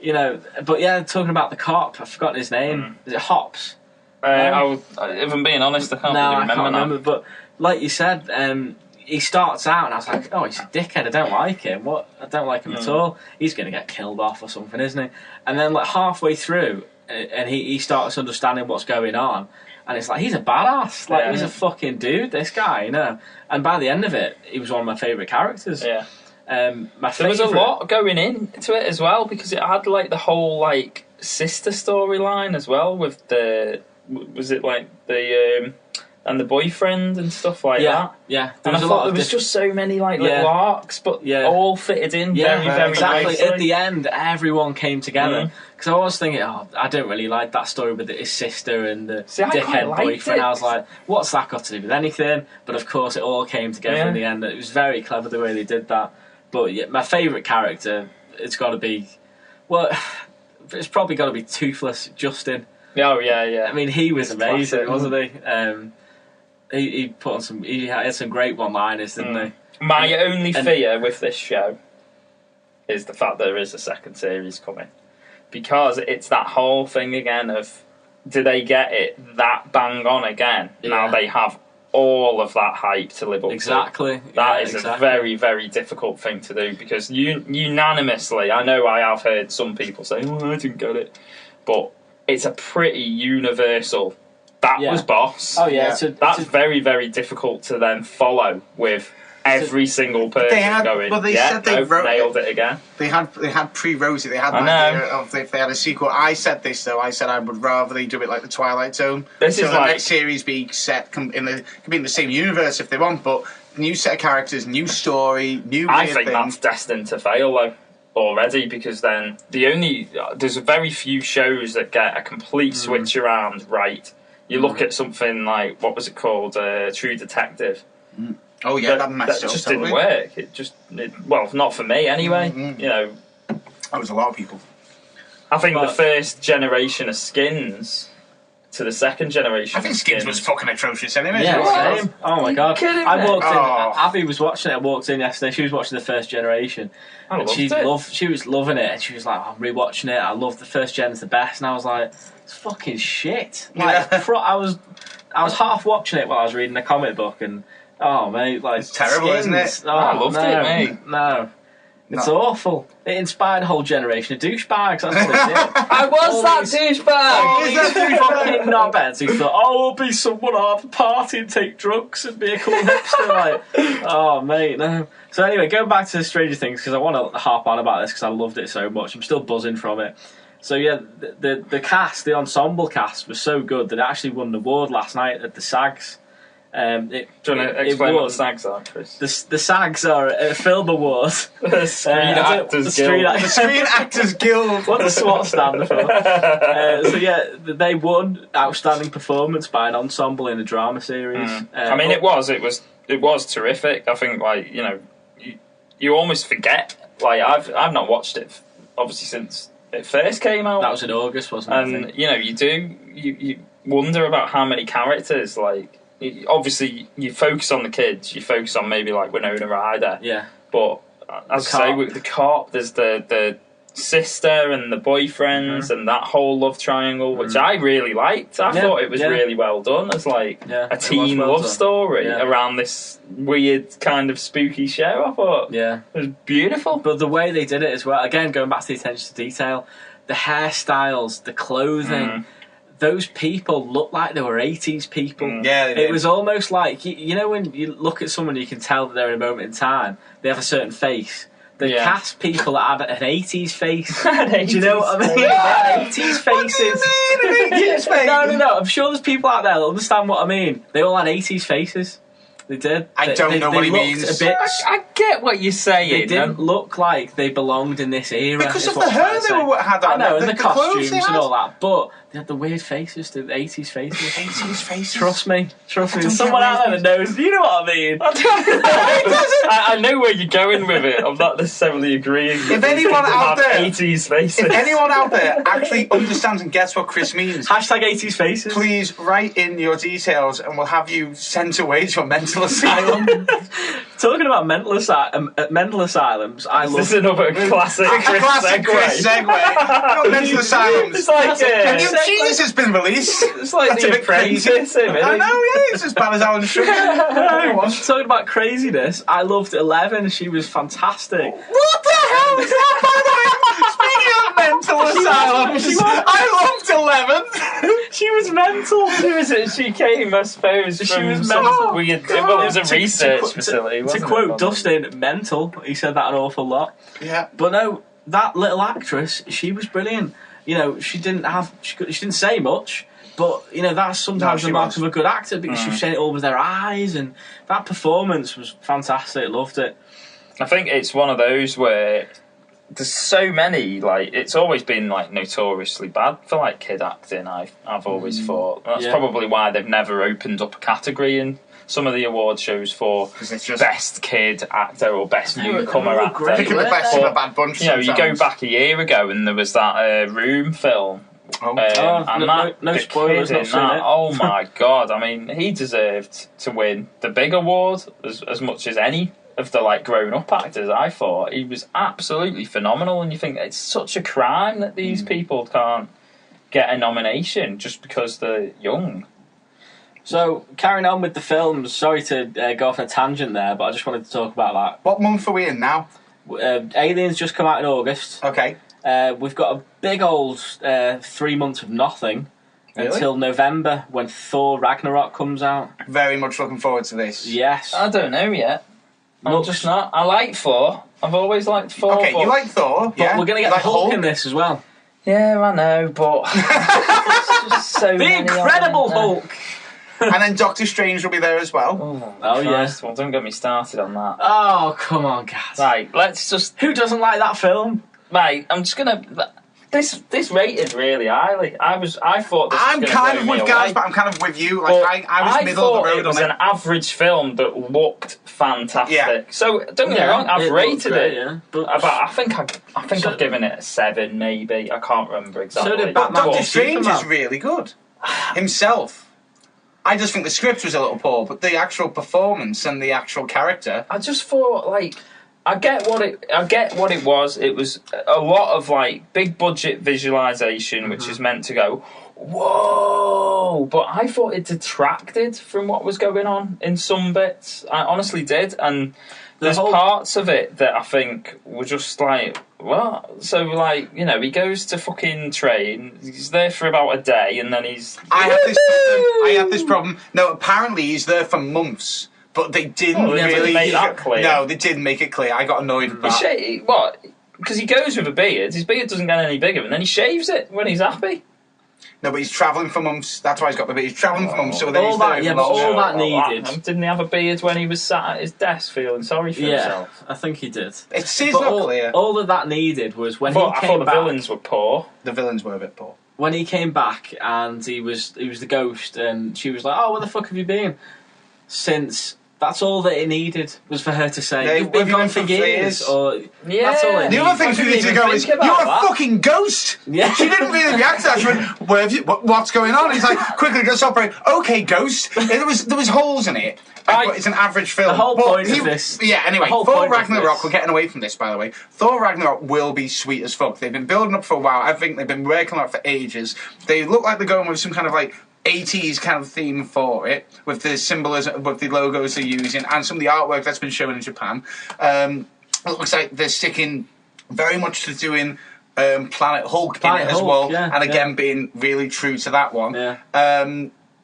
Like, but talking about the cop, I've forgotten his name. Is it Hops? If I'm being honest, I can't really remember. But like you said, he starts out and I was like, oh, he's a dickhead, I don't like him. I don't like him at all. He's going to get killed off or something, isn't he? And then like halfway through, and he starts understanding what's going on, and it's like, he's a badass. Like, he's a fucking dude, this guy, you know. And by the end of it, he was one of my favourite characters. Yeah. There was a lot going into it as well, because it had like the whole like sister storyline as well with the and the boyfriend and stuff like that. Yeah, And I thought there was just so many little arcs, but all fitted in very, very exactly. nicely. At the end, everyone came together. Because I was thinking, I don't really like that story with his sister and the dickhead boyfriend. I was like, what's that got to do with anything? But of course, it all came together in the end. It was very clever the way they did that. But my favourite character, it's got to be, it's probably got to be Toothless Justin. Oh yeah. I mean, he was amazing, classic, wasn't he? He had some great one-liners, didn't he? My only fear with this show is the fact that there is a second series coming, because it's that whole thing again of, do they get it that bang on again? Now they have all of that hype to live up to. That is a very, very difficult thing to do, because unanimously, I know I have heard some people say, I didn't get it, but it's a pretty universal, that was boss. Oh yeah, that's very, very difficult to then follow with every single person going, but they said they nailed it again. They had pre-Rosie, they had an idea of if they had a sequel. I said this though, I said I would rather they do it like the Twilight Zone. This is the next series be set could be in the same universe if they want, but new set of characters, new story, new I think things. That's destined to fail though already, because then there's very few shows that get a complete switch around right. You look at something like, what was it called, True Detective. Oh yeah, that messed up. Just didn't work. Well, not for me anyway. You know, that was a lot of people. I think the first generation of Skins to the second generation. I think Skins was fucking atrocious anyway. Yeah, same. Oh my god! I walked in. Oh. Abby was watching it. I walked in yesterday. She was watching the first generation. She was loving it, and she was like, "I'm rewatching it. I love the first gen. It's the best." And I was like, "It's fucking shit." Like, I was half watching it while I was reading a comic book, and oh mate, like, it's terrible, Skins. isn't it? Oh, I loved it, mate. No. It's awful. It inspired a whole generation of douchebags. That's what it did. I was that douchebag. Fucking knobheads who thought, I'll be someone, I'll have a party and take drugs and be a cool hipster. Like, oh mate, no. So anyway, going back to Stranger Things, because I want to harp on about this because I loved it so much. I'm still buzzing from it. So yeah, the cast, the ensemble cast, was so good that it actually won an award last night at the SAGs. Do you want to explain what the SAGs are, Chris? The SAGs are a film award. The Screen Actors Guild. The Screen Actors Guild. What does SWAT stand for? So yeah, they won Outstanding Performance by an ensemble in a drama series. I mean, it was terrific. I think, like, you know, you almost forget. Like, I've not watched it obviously since it first came out. That was in August, wasn't it? And you know, you wonder about how many characters, like. Obviously, you focus on the kids. You focus on maybe like Winona Ryder. Yeah. But as I say, with the cop, there's the sister and the boyfriends and that whole love triangle, which I really liked. I thought it was really well done as like a teen love story around this weird kind of spooky show. I thought it was beautiful. But the way they did it as well, again, going back to the attention to detail, the hairstyles, the clothing. Those people looked like they were 80s people. Yeah, it was almost like, you know, when you look at someone, you can tell that they're in a moment in time. They have a certain face. The cast people had an 80s face. Do you know what I mean? They had 80s faces. What do you mean, an 80s face? No. I'm sure there's people out there that understand what I mean. They all had 80s faces. They did. I don't know what he means. I get what you're saying. They didn't look like they belonged in this era. Because of the hair they had on. I know, and the costumes and all that. But they had the weird faces, the 80s faces. 80s faces? Trust me. There's someone out there that knows. You know what I mean? I know where you're going with it. I'm not necessarily agreeing. If anyone out there, 80s faces. If anyone out there actually understands and gets what Chris means, hashtag 80s faces. Please write in your details, and we'll have you sent away to a mental asylum. Talking about mental asylums, I love. This is another classic Chris segue. Mental asylums. It's like a new cheese has been released. It's like That's The a bit crazy. Apprentice, isn't it? I know, it's as bad as Alan Sugar. Talking about craziness, I loved 11. She was fantastic. What the hell is that, by the way? Speaking of mental asylums, I loved 11. She was mental. She came, I suppose, she from was some mental. weird. Well, it was a research facility. To quote Dustin, mental. He said that an awful lot. Yeah. But no, that little actress, she was brilliant. You know, she didn't say much. But, you know, that's sometimes No, the she mark was. of a good actor because she was saying it all with their eyes, and that performance was fantastic. Loved it. I think it's one of those where there's so many, like, it's always been, like, notoriously bad for, like, kid acting, I've always thought. That's probably why they've never opened up a category in some of the award shows for it's just best kid actor or best newcomer actor. great, Picking the best of a bad bunch. You know, you go sometimes. back a year ago and there was that Room film. And no spoilers, kid not in seen that, it. oh my god! I mean, he deserved to win the big award as much as any of the like grown-up actors. I thought he was absolutely phenomenal, and you think it's such a crime that these people can't get a nomination just because they're young. So, carrying on with the films, sorry to go off on a tangent there, but I just wanted to talk about What month are we in now? that. Aliens just come out in August. Okay. We've got a big old 3 months of nothing Really? until November when Thor Ragnarok comes out. Very much looking forward to this. Yes. I don't know yet. I'm Looks- just not. I like Thor. I've always liked Thor. Okay, but you like Thor, But yeah? we're going to You get like Hulk in this as well. Yeah, I know, but it's just so The many of them, Incredible isn't there? Hulk! And then Doctor Strange will be there as well. Oh, yeah. Christ, well, don't get me started on that. Oh, come on, Gaz. Right, let's just. Who doesn't like that film? Right, I'm just gonna. This rated really highly. I thought this. I'm was kind of blow me with Gaz, away. but I'm kind of with you. But Like I was middle thought of the road it was on an average film that looked fantastic. Yeah. So don't get me wrong, I've it rated looked great, it. yeah. But I think So- I've given it a 7, maybe. I can't remember exactly. So did But Batman. Doctor But Strange is Superman. really good himself. I just think the script was a little poor, but the actual performance and the actual character. I just thought like I get what it was. It was a lot of like big budget visualization, which is meant to go whoa, but I thought it detracted from what was going on in some bits. I honestly did, and there's parts of it that I think were just like what? So like, you know, he goes to fucking train, he's there for about a day, and then he's I have this problem. No, apparently he's there for months, but they didn't they didn't really make that clear. No, they didn't make it clear. I got annoyed with that. What? Because he goes with a beard, his beard doesn't get any bigger, and then he shaves it when he's happy. No, but he's travelling for months. That's why he's got the beard. He's travelling for months, so then All he's that- there. yeah, for but months. all that needed. Didn't he have a beard when he was sat at his desk feeling sorry for himself? I think he did. It's But not clear. all that needed was when I thought he came the back. villains were poor. The villains were a bit poor. When he came back and he was the ghost, and she was like, "Oh, where the fuck have you been?" Since that's all that it needed was for her to say, Yeah, "You've been we've gone been for for years." years. Or Yeah. that's all it The needed. other thing for didn't you to even go think is, about you're a that. fucking ghost! Yeah. She didn't really react to that. She went, where have you, what's going on? He's like, quickly, just operate. Okay, ghost. There was holes in it. But it's an average film. The whole But point of this- Yeah, anyway, the whole Thor point of Ragnarok, this- we're getting away from this, by the way. Thor Ragnarok will be sweet as fuck. They've been building up for a while. I think they've been working on it for ages. They look like they're going with some kind of like 80s kind of theme for it, with the symbolism, with the logos they're using, and some of the artwork that's been shown in Japan. It looks like they're sticking very much to doing Planet Hulk in it as Hulk, well, yeah, and again yeah. being really true to that one. Yeah.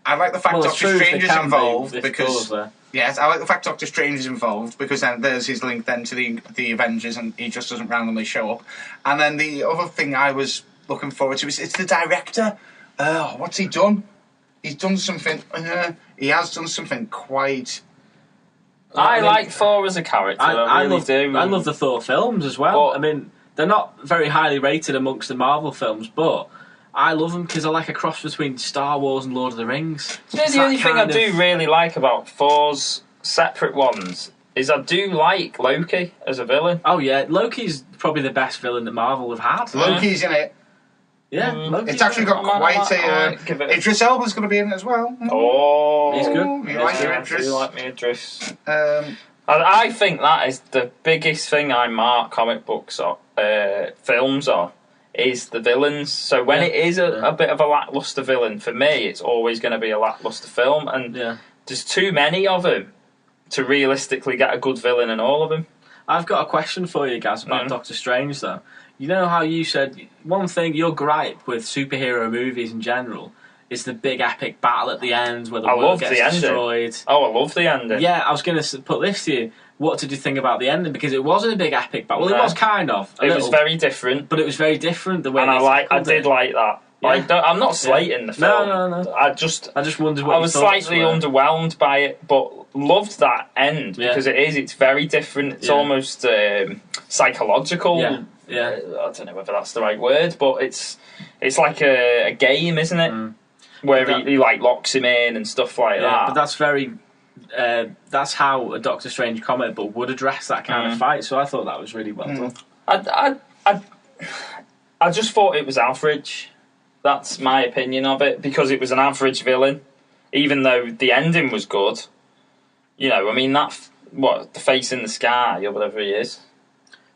I like the fact Well, it's Doctor true if Strange they is can be, involved if because Thor's there. yes, I like the fact Doctor Strange is involved because then there's his link then to the Avengers, and he just doesn't randomly show up. And then the other thing I was looking forward to is it's the director. What's he done? He's done something. He has done something quite. I mean, like Thor as a character. I really do. I love the Thor films as well. But- I mean, they're not very highly rated amongst the Marvel films, but I love them because I like a cross between Star Wars and Lord of the Rings. You know, It's the that only thing I kind do of- really like about Thor's separate ones is I do like Loki as a villain. Oh yeah, Loki's probably the best villain that Marvel have had. Loki's in it. Yeah, Loki's It's actually got I might quite a. give it a- Idris Elba's going to be in it as well. Oh, He's good. You like your I Idris? do like me Idris. Um, I think that is the biggest thing I mark comic books or films on is the villains. So when Yeah. it is a bit of a lackluster villain, for me, it's always going to be a lackluster film, and Yeah. there's too many of them to realistically get a good villain in all of them. I've got a question for you, Gaz, about Doctor Strange, though. You know how you said one thing, your gripe with superhero movies in general is the big epic battle at the end where the I world love gets the ending. destroyed. Oh, I love the ending. Yeah, I was going to put this to you. What did you think about the ending? Because it wasn't a big epic battle. Well, No. it was kind of. It was very different, but it was very different the way and they I tackled did it. like that. I'm not slating the film. No. I just wondered what I was slightly underwheled by it, but loved that end because it's very different. It's almost psychological. Yeah. I don't know whether that's the right word, but it's like a game, isn't it? Where he like locks him in and stuff like that. But that's very. That's how a Doctor Strange comic book would address that kind of fight. So I thought that was really well done. I just thought it was average. That's my opinion of it, because it was an average villain, even though the ending was good. You know, I mean, the face in the sky or whatever he is.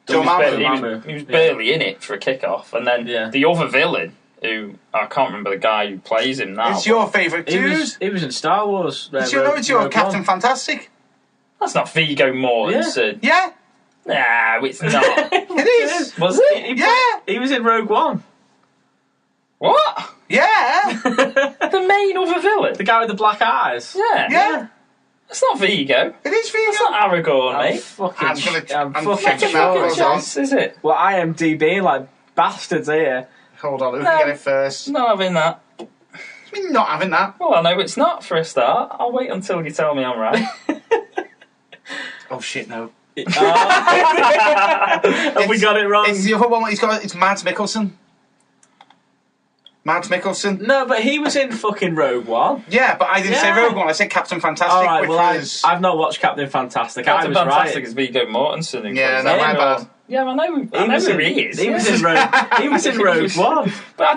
He was barely in it for a kick-off, and then the other villain, who I can't remember the guy who plays him now. It's your favourite dude. He was in Star Wars. It's your Captain Fantastic. That's not Viggo Mortensen. Yeah. No, it's not. It is. Was it? He was in Rogue One. What? Yeah. The main other villain? The guy with the black eyes. Yeah. That's not Viggo. It is Viggo. That's not Aragorn, mate. I'm Fucking chance, is it? Well, IMDb like bastards here. Hold on, who can get it first? Not having that. What do you mean not having that? Well, I know it's not for a start. I'll wait until you tell me I'm right. Oh shit, no. Have we got it wrong? It's the other one he's got. It's Mads Mikkelsen. Mads Mikkelsen. No, but he was in fucking Rogue One. Yeah, but I didn't say Rogue One. I said Captain Fantastic. All right, which I've not watched Captain Fantastic. Captain Fantastic right. is Viggo Mortensen. Yeah, no, my bad. Yeah, I know who he is. He was in Rogue One. But I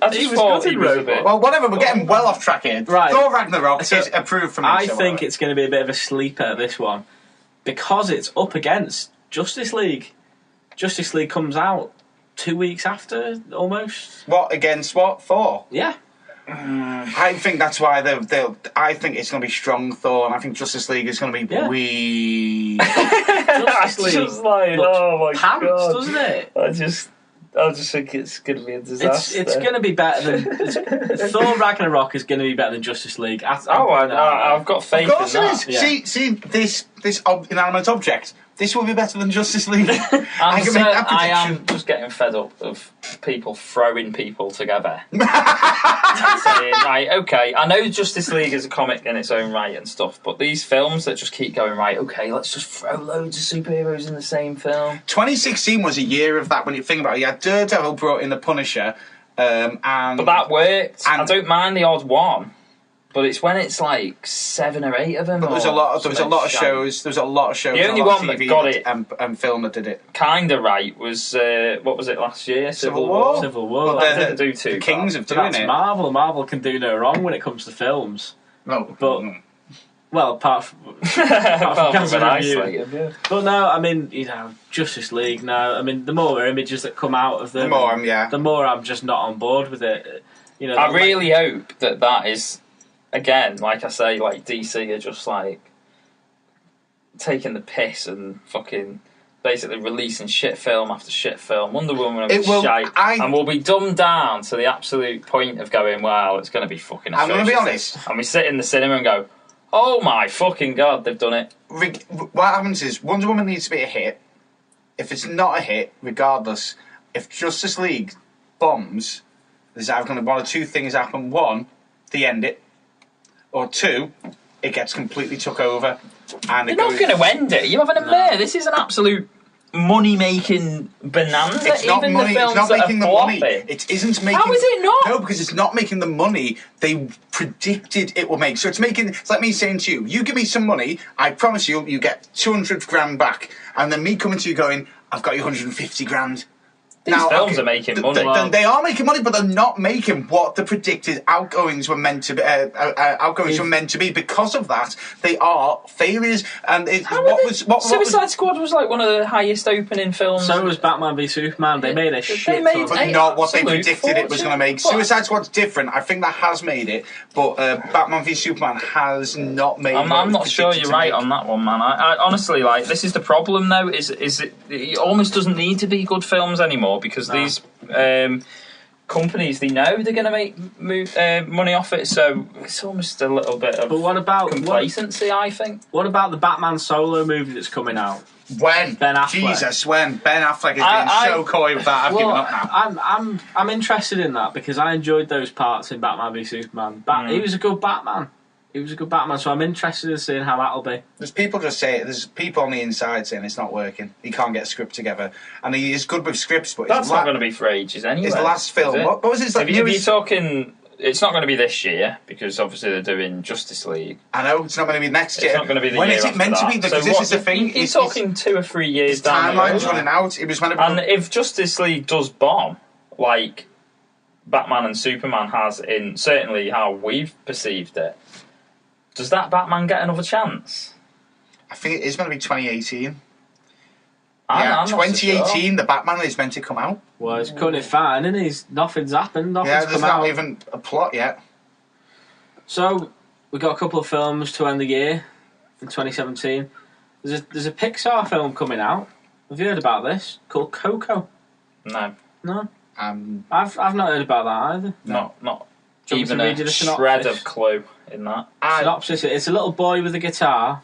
just thought he was a bit. Well, whatever, we're getting well off track here. Right. Thor Ragnarok is approved from me. I think it's going to be a bit of a sleeper, this one, because it's up against Justice League. Justice League comes out 2 weeks after, almost. What, against what? Thor? Yeah. I think that's why I think it's going to be strong Thor, and I think Justice League is going to be weak. Justice League just like, oh my pants, god, doesn't it? I just think it's going to be a disaster. It's going to be better than Thor Ragnarok is going to be better than Justice League. I've got faith of course in it that. is. Yeah. See this inanimate object. This will be better than Justice League. I can make that I prediction. am just getting fed up of people throwing people together. Saying, right, okay, I know Justice League is a comic in its own right and stuff, but these films that just keep going, right, okay, let's just throw loads of superheroes in the same film. 2016 was a year of that when you think about it. You had Daredevil brought in the Punisher, and but that worked. And I don't mind the odd one. But it's when it's like 7 or 8 of them. But there was a lot of shows. There was a lot of shows. The only one that got it and film that did it kinda right was what was it last year? Civil War. Well, that didn't do too. The Kings of doing that's it. Marvel. Marvel can do no wrong when it comes to films. No, but apart from Cancer Review. Yeah. But no, I mean, Justice League. No, I mean, the more images that come out of them, the more I'm just not on board with it. I really hope that is. Again, like I say, like DC are just like taking the piss and fucking basically releasing shit film after shit film. Wonder Woman was shite, and we'll be dumbed down to the absolute point of going, well, it's going to be fucking atrocious. I'm going to be honest. And we sit in the cinema and go, oh my fucking god, they've done it. What happens is Wonder Woman needs to be a hit. If it's not a hit, regardless, if Justice League bombs, there's either going to one or two things happen. One, they end it. Or two, it gets completely took over. And You're not going to end it. You're having a mare. This is an absolute money-making bonanza. It's not Even money. The films it's not making the money. flopping. It isn't making. How is it not? No, because it's not making the money they predicted it will make. So it's making. It's like me saying to you, you give me some money, I promise you get 200 grand back, and then me coming to you going, I've got you 150 grand. These films are making money. They are making money, but they're not making what the predicted outgoings were meant to be. Were meant to be. Because of that, they are failures. And Suicide Squad was like one of the highest opening films. So was Batman v Superman. They made a shit. But not what they predicted it was going to make. Suicide Squad's different. I think that has made it, but Batman v Superman has not made. I'm not sure you're right on that one, man. I honestly, like, this is the problem though. Is it almost doesn't need to be good films anymore. Because these companies, they know they're going to make money off it, so it's almost a little bit of complacency, I think. What about the Batman solo movie that's coming out? When? Ben Affleck. Jesus, when? Ben Affleck has been so coy with that, I've given up now. I'm interested in that because I enjoyed those parts in Batman v Superman. He was a good Batman. So I'm interested in seeing how that'll be. There's people on the inside saying it's not working. He can't get a script together. And he is good with scripts, but that's not going to be for ages anyway. His last film, what was his... If you're talking... It's not going to be this year, because obviously they're doing Justice League. I know, it's not going to be next year. It's not going to be the when year is it meant to be? Because this is the thing. You're talking 2 or 3 years down the road. Timeline's running out. It was meant to be... And if Justice League does bomb, like Batman and Superman has in certainly how we've perceived it, does that Batman get another chance? I think it is going to be 2018. I'm 2018, not so sure. the Batman is meant to come out. Well, he's cutting it fine, and nothing's happened. There's not even a plot yet. So we got a couple of films to end the year in 2017. There's a Pixar film coming out. Have you heard about this? Called Coco. No. I've not heard about that either. Not Do you want even me to read you a the shred synopsis? of clue in that. Synopsis: it's a little boy with a guitar.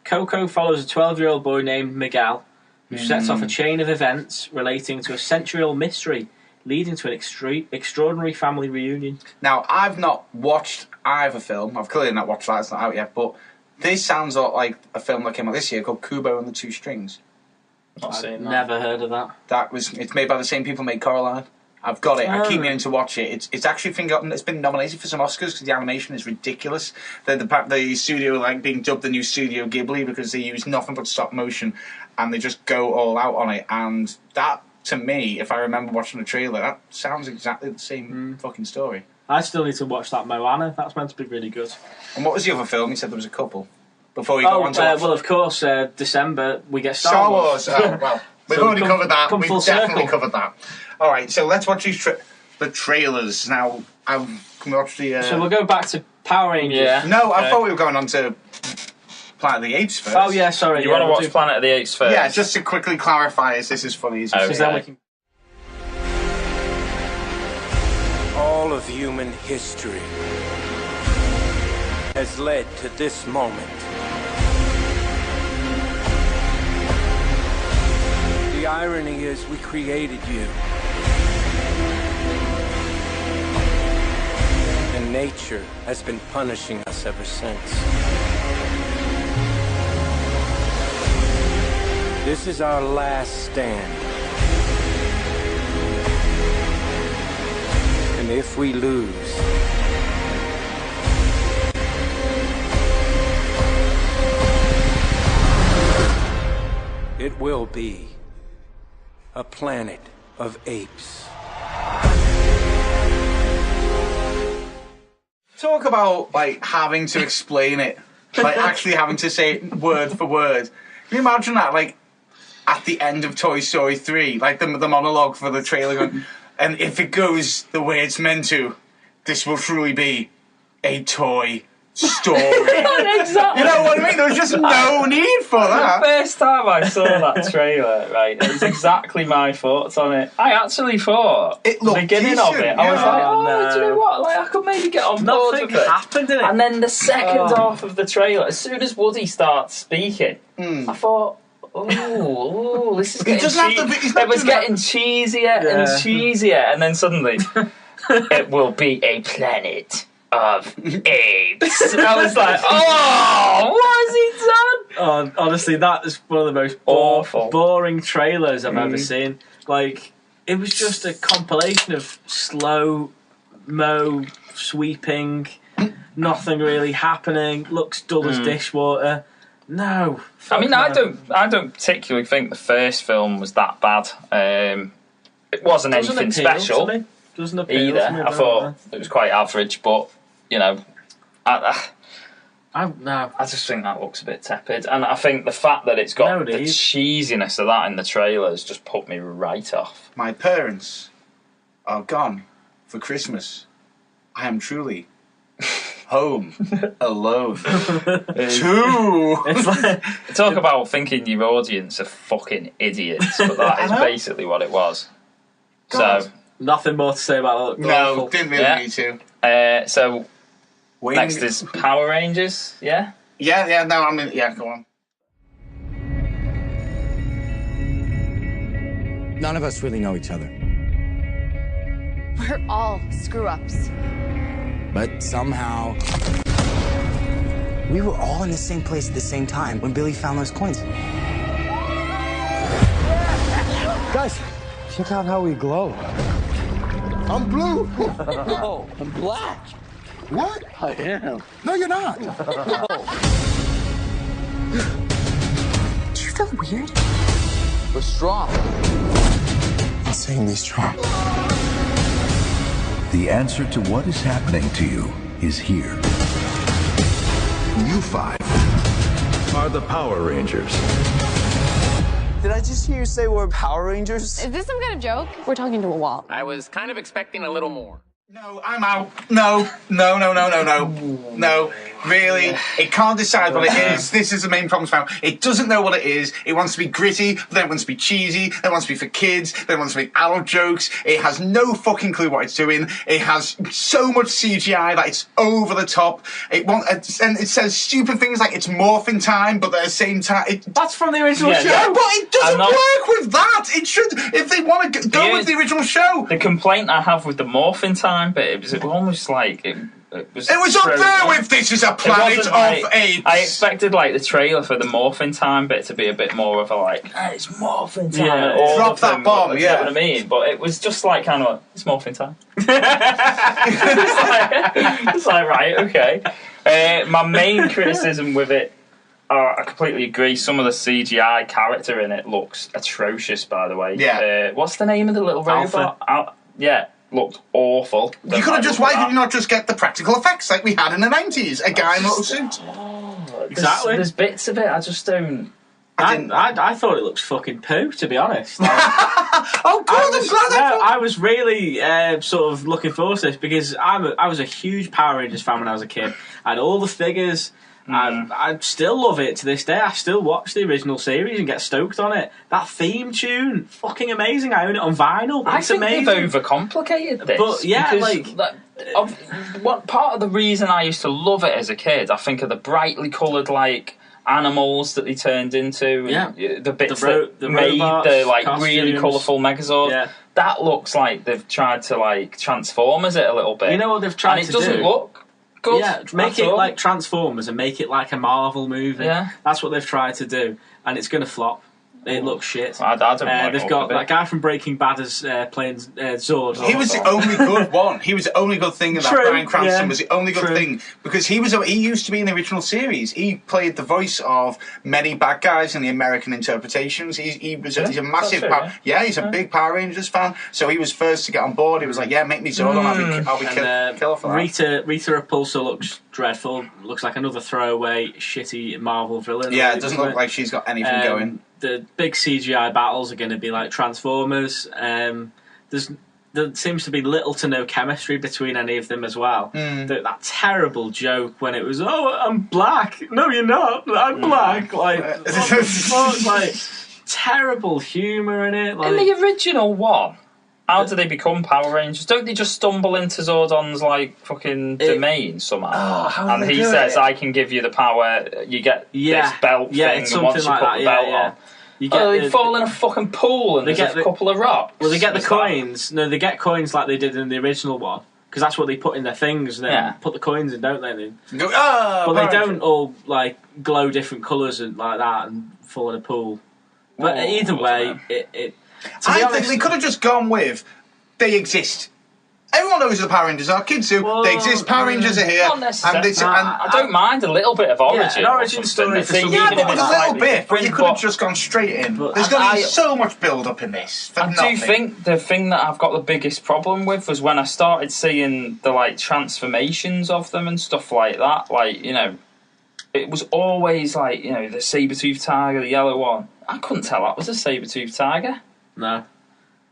Coco follows a 12-year-old boy named Miguel, who sets off a chain of events relating to a century-old mystery, leading to an extraordinary family reunion. Now, I've not watched either film. I've clearly not watched that. It's not out yet. But this sounds like a film that came out this year called Kubo and the Two Strings. Not seen that. Never heard of that. It's made by the same people who made Coraline. I've got it. I keep meaning to watch it. It's actually it's been nominated for some Oscars because the animation is ridiculous. The studio being dubbed the new Studio Ghibli because they use nothing but stop motion and they just go all out on it. And that, to me, if I remember watching the trailer, that sounds exactly the same fucking story. I still need to watch that Moana. That's meant to be really good. And what was the other film? You said there was a couple. Before you go on to well, of course, December we get Star Wars. Oh, well, we've already covered that. We've definitely covered that. All right, so let's watch these the trailers now. Can we watch the? So we'll go back to Power Rangers. Yeah. No, I thought we were going on to Planet of the Apes first. Oh yeah, sorry. You want to watch Planet of the Apes first? Yeah, just to quickly clarify, as this is funny. Because then we can. All of human history has led to this moment. The irony is we created you. And nature has been punishing us ever since. This is our last stand. And if we lose, it will be a planet of apes. Talk about having to explain it, actually having to say it word for word. Can you imagine that? At the end of Toy Story 3, the monologue for the trailer going, and if it goes the way it's meant to, this will truly be a toy story. Exactly. You know what I mean? There was just no need for that. The first time I saw that trailer, right, it was exactly my thoughts on it. I actually thought it looked the beginning decent, of it, I was like, no. do you know what? I could maybe get on board Nothing with it. happened in it. And then the second half of the trailer, as soon as Woody starts speaking, I thought, oh, this is getting cheesy. It was getting cheesier and cheesier, and then suddenly, it will be a planet of apes. I was like, oh, what has he done? Oh, honestly, that is one of the most boring trailers I've ever seen. It was just a compilation of slow-mo sweeping, nothing really happening, looks dull as dishwater. No. I mean, I don't particularly think the first film was that bad. It wasn't anything special either. I thought it was quite average, but I just think that looks a bit tepid, and I think the fact that it's got the cheesiness of that in the trailers just put me right off. My parents are gone for Christmas. I am truly home alone. Talk about thinking your audience are fucking idiots, but that is basically what it was. God. So nothing more to say about that. No, didn't really need to. So next is Power Rangers. Yeah. Yeah. No, go on. None of us really know each other. We're all screw-ups. But somehow, we were all in the same place at the same time when Billy found those coins. Guys, check out how we glow. I'm blue. Oh, I'm black. What? I am. No, you're not. Do you feel weird? We're strong. Insanely strong. The answer to what is happening to you is here. You five are the Power Rangers. Did I just hear you say we're Power Rangers? Is this some kind of joke? We're talking to a wall. I was kind of expecting a little more. No, I'm out. No. Really, it can't decide what it is. This is the main problem now. It doesn't know what it is. It wants to be gritty, but then it wants to be cheesy, then it wants to be for kids, then it wants to be adult jokes. It has no fucking clue what it's doing. It has so much CGI that it's over the top. And it says stupid things like it's morphin' time, but at the same time... That's from the original show. Yeah, but it doesn't work with that. It should, if they want to go with the original show. The complaint I have with the morphin' time bit, it was almost like... It was up there with this is a planet of apes. I expected like the trailer for the morphin' time bit to be a bit more of a like, it's morphin' time. Yeah, drop that bomb, you know what I mean? But it was just like kind of it's morphin' time. it's like right, okay. My main criticism with it, I completely agree. Some of the CGI character in it looks atrocious. By the way, yeah. What's the name of the little robot? Yeah. Looked awful. You could have just, why did you not just get the practical effects like we had in the 90s? A guy in a little suit. Exactly. There's bits of it I just don't... I thought it looked fucking poo, to be honest. Like, oh, God, I'm glad I was really sort of looking forward to this because I was a huge Power Rangers fan when I was a kid. I had all the figures. I still love it to this day. I still watch the original series and get stoked on it. That theme tune, fucking amazing. I own it on vinyl. I think amazing. They've overcomplicated this. But yeah, what part of the reason I used to love it as a kid, I think, are the brightly coloured animals that they turned into. Yeah, the bits that made robots, the costumes. really colourful Megazord. Yeah. That looks like they've tried to Transformers it a little bit. You know what they've tried to do? And it doesn't look good. Yeah, make it like Transformers and make it like a Marvel movie. Yeah. That's what they've tried to do, and it's going to flop. It looks shit. I don't like they've got that guy from Breaking Bad as playing Zord. He was the only good one. He was the only good thing in that. True, Bryan Cranston yeah, was the only good true. thing because he used to be in the original series. He played the voice of many bad guys in the American interpretations. He's a massive he's a big Power Rangers fan. So he was first to get on board. He was like, "Yeah, make me Zordon. I'll be killer for that." Rita Repulsa looks dreadful. Looks like another throwaway shitty Marvel villain. Yeah, it doesn't look like she's got anything going. The big CGI battles are going to be like Transformers. There seems to be little to no chemistry between any of them as well. That terrible joke when it was, "Oh, I'm black." No, you're not. I'm black. Like, what the fuck? Like, terrible humour in it. Like, in the original one, how do they become Power Rangers? Don't they just stumble into Zordon's fucking domain somehow? And he says, "I can give you the power. You get this belt thing, and once you put the belt on." They fall in a fucking pool and they get a couple of rocks. Well, they get the coins. No, they get coins like they did in the original one. Because that's what they put in their things. And then put the coins in, don't they? But they don't all glow different colours and like that and fall in a pool. But either way, I think they could have just gone with they exist. Everyone knows who the Power Rangers are. Kids do. They exist. Power Rangers are here. Not necessarily. I don't mind a little bit of origin. An origin story for some a little bit, but you could have just gone straight in. There's going to be so much build-up in this. I do think the thing that I've got the biggest problem with was when I started seeing the transformations of them and stuff like that. It was always the saber-toothed tiger, the yellow one. I couldn't tell that was a saber-toothed tiger. No.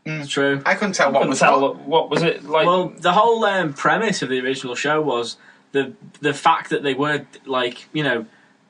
It's true. I couldn't tell what was it like. Well, the whole premise of the original show was the fact that they were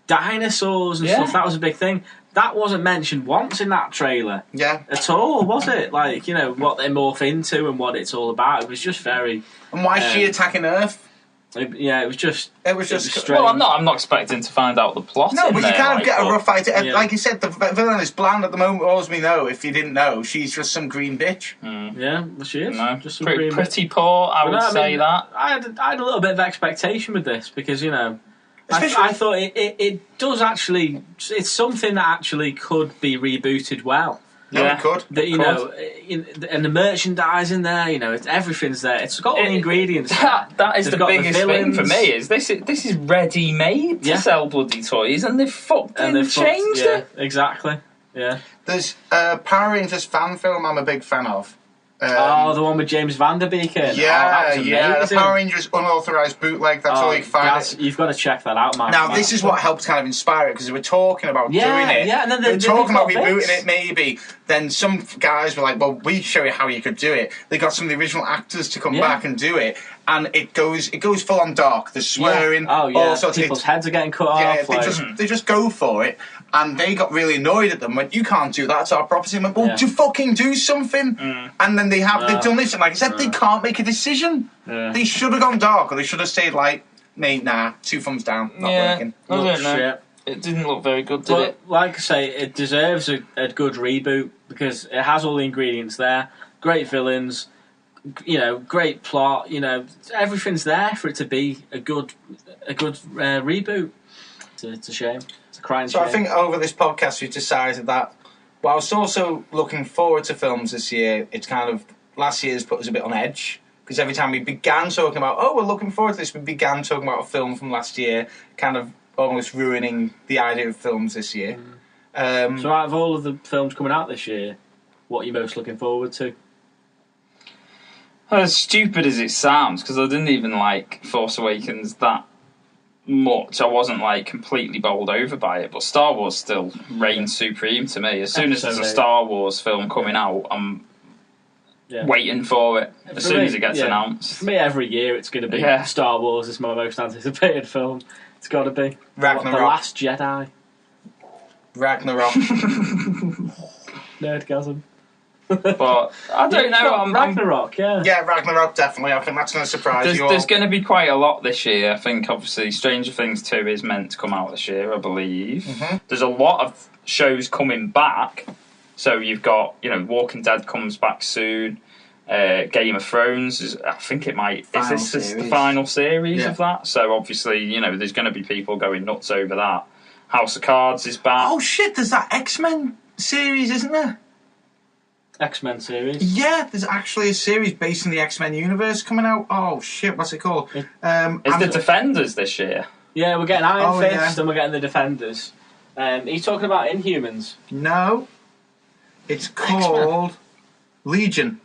dinosaurs and stuff. That was a big thing. That wasn't mentioned once in that trailer. Yeah. At all, was it? What they morph into and what it's all about. It was just very. And why is she attacking Earth? It was just strange. Well, I'm not expecting to find out the plot. No, but you kind of get a rough idea. Yeah. Like you said, the villain is bland at the moment. All we know, if you didn't know, she's just some green bitch. Yeah, well, she is. No, just some pretty poor, I would say that. I had a little bit of expectation with this because, I thought it does actually... It's something that actually could be rebooted well. No, it could. And the merchandising there, everything's there. It's got all the ingredients. That is the biggest thing for me. Is this is ready made to sell bloody toys, and they've fucking changed it. Exactly. Yeah. There's a Power Rangers fan film I'm a big fan of. The one with James Van Der Beek in. Yeah, the Power Rangers unauthorized bootleg. That's all you can find. Gaz, you've got to check that out, man. Now, this is what helped kind of inspire it, because they were talking about doing it. Yeah, and then they were talking about rebooting it, maybe. Then some guys were like, well, we show you how you could do it. They got some of the original actors to come back and do it. And it goes full on dark. There's swearing. Oh, yeah. All sorts People's heads are getting cut off. They just go for it. And they got really annoyed at them. Went, you can't do that. It's our property. I went, well, you fucking do something. And then they've done this. And like I said, they can't make a decision. They should have gone dark, or they should have stayed like, mate, nah, 2 thumbs down, not working. I don't know. It didn't look very good, did it? Like I say, it deserves a good reboot because it has all the ingredients there. Great villains, great plot. Everything's there for it to be a good reboot. It's a shame. It's a crying shame. I think over this podcast we've decided that whilst also looking forward to films this year, it's kind of last year's put us a bit on edge. Because every time we began talking about, we're looking forward to this, we began talking about a film from last year, kind of almost ruining the idea of films this year. So out of all of the films coming out this year, what are you most looking forward to? As stupid as it sounds, because I didn't even like Force Awakens that much. I wasn't like completely bowled over by it, but Star Wars still reigns supreme to me. As soon as there's a Star Wars film coming out, I'm waiting for it as soon as it gets announced. For me, every year it's going to be Star Wars is my most anticipated film. It's got to be Ragnarok. The Last Jedi. Ragnarok. Nerdgasm. But I don't know. Ragnarok, yeah, Ragnarok definitely. I think that's going to surprise you all. There's going to be quite a lot this year. I think obviously Stranger Things 2 is meant to come out this year, I believe. There's a lot of shows coming back. So you've got, Walking Dead comes back soon. Game of Thrones I think it might. Is this the final series of that? So obviously, there's going to be people going nuts over that. House of Cards is back. Oh shit! There's that X-Men series, isn't there? X-Men series. Yeah, there's actually a series based in the X-Men universe coming out. Oh shit! What's it called? Is the Defenders this year? Yeah, we're getting Iron Fist and we're getting the Defenders. Are you talking about Inhumans? No, it's called Legion.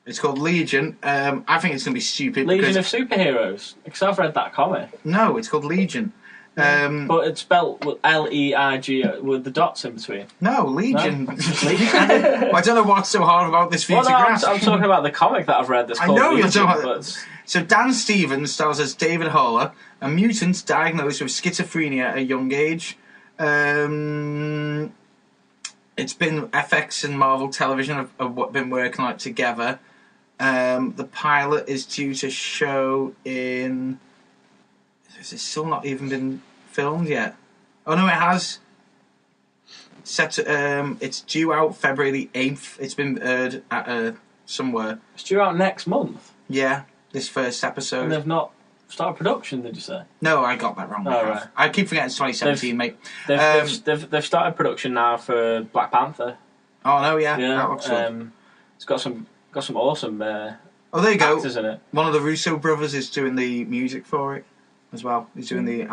It's called Legion. I think it's going to be stupid. Legion of Superheroes? Because I've read that comic. No, it's called Legion. But it's spelled with L-E-I-G with the dots in between. No, Legion. No? I don't know what's so hard about this for you to grasp. I'm talking about the comic that I've read that's called Legion. You're talking about. So Dan Stevens stars as David Haller, a mutant diagnosed with schizophrenia at a young age. It's been FX and Marvel Television have been working on it together. The pilot is due to show in... It's still not even been filmed yet. Oh no, it has. It's due out February the 8th. It's been aired at somewhere. It's due out next month? Yeah, this first episode. And they've not started production, did you say? No, I got that wrong. Right. I keep forgetting it's 2017, mate. They've started production now for Black Panther. Oh no, yeah. That looks good. It's got some awesome there you go. Actors in it. One of the Russo brothers is doing the music for it as well. He's doing the.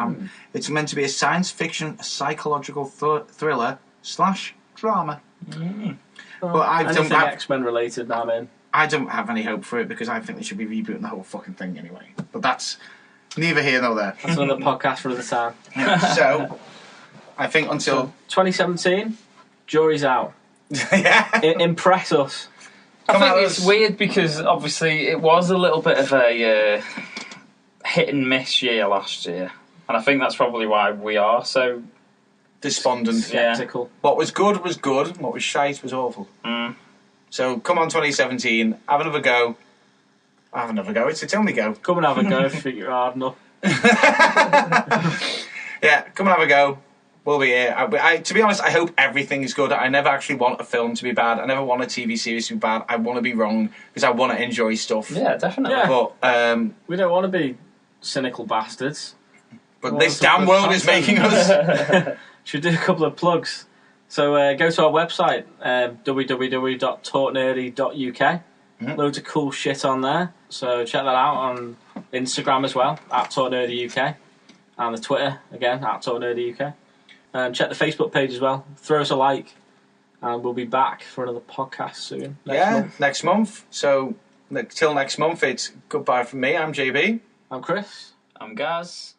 It's meant to be a science fiction, psychological thriller / drama. But I don't have X-Men related now, man. I don't have any hope for it because I think they should be rebooting the whole fucking thing anyway. But that's neither here nor there. That's another podcast for another time. Yeah, so I think until 2017, jury's out. Yeah. Impress us. I think it's weird because obviously it was a little bit of a hit and miss year last year, and I think that's probably why we are so despondent. Skeptical. What was good was good, and what was shite was awful. So come on 2017, have another go. Have another go. It's its only go. Come and have a go if you're hard enough. Yeah, come and have a go. We'll be here. To be honest, I hope everything is good. I never actually want a film to be bad. I never want a TV series to be bad. I want to be wrong because I want to enjoy stuff. Yeah, definitely. Yeah. But we don't want to be cynical bastards. But this damn world is making us. Should do a couple of plugs. So go to our website, www.talknerdy.uk. Loads of cool shit on there. So check that out on Instagram as well, @talknerdyuk. And the Twitter, again, @talknerdyuk. Check the Facebook page as well. Throw us a like. And we'll be back for another podcast soon. Next month. So till next month, it's goodbye from me. I'm JB. I'm Chris. I'm Gaz.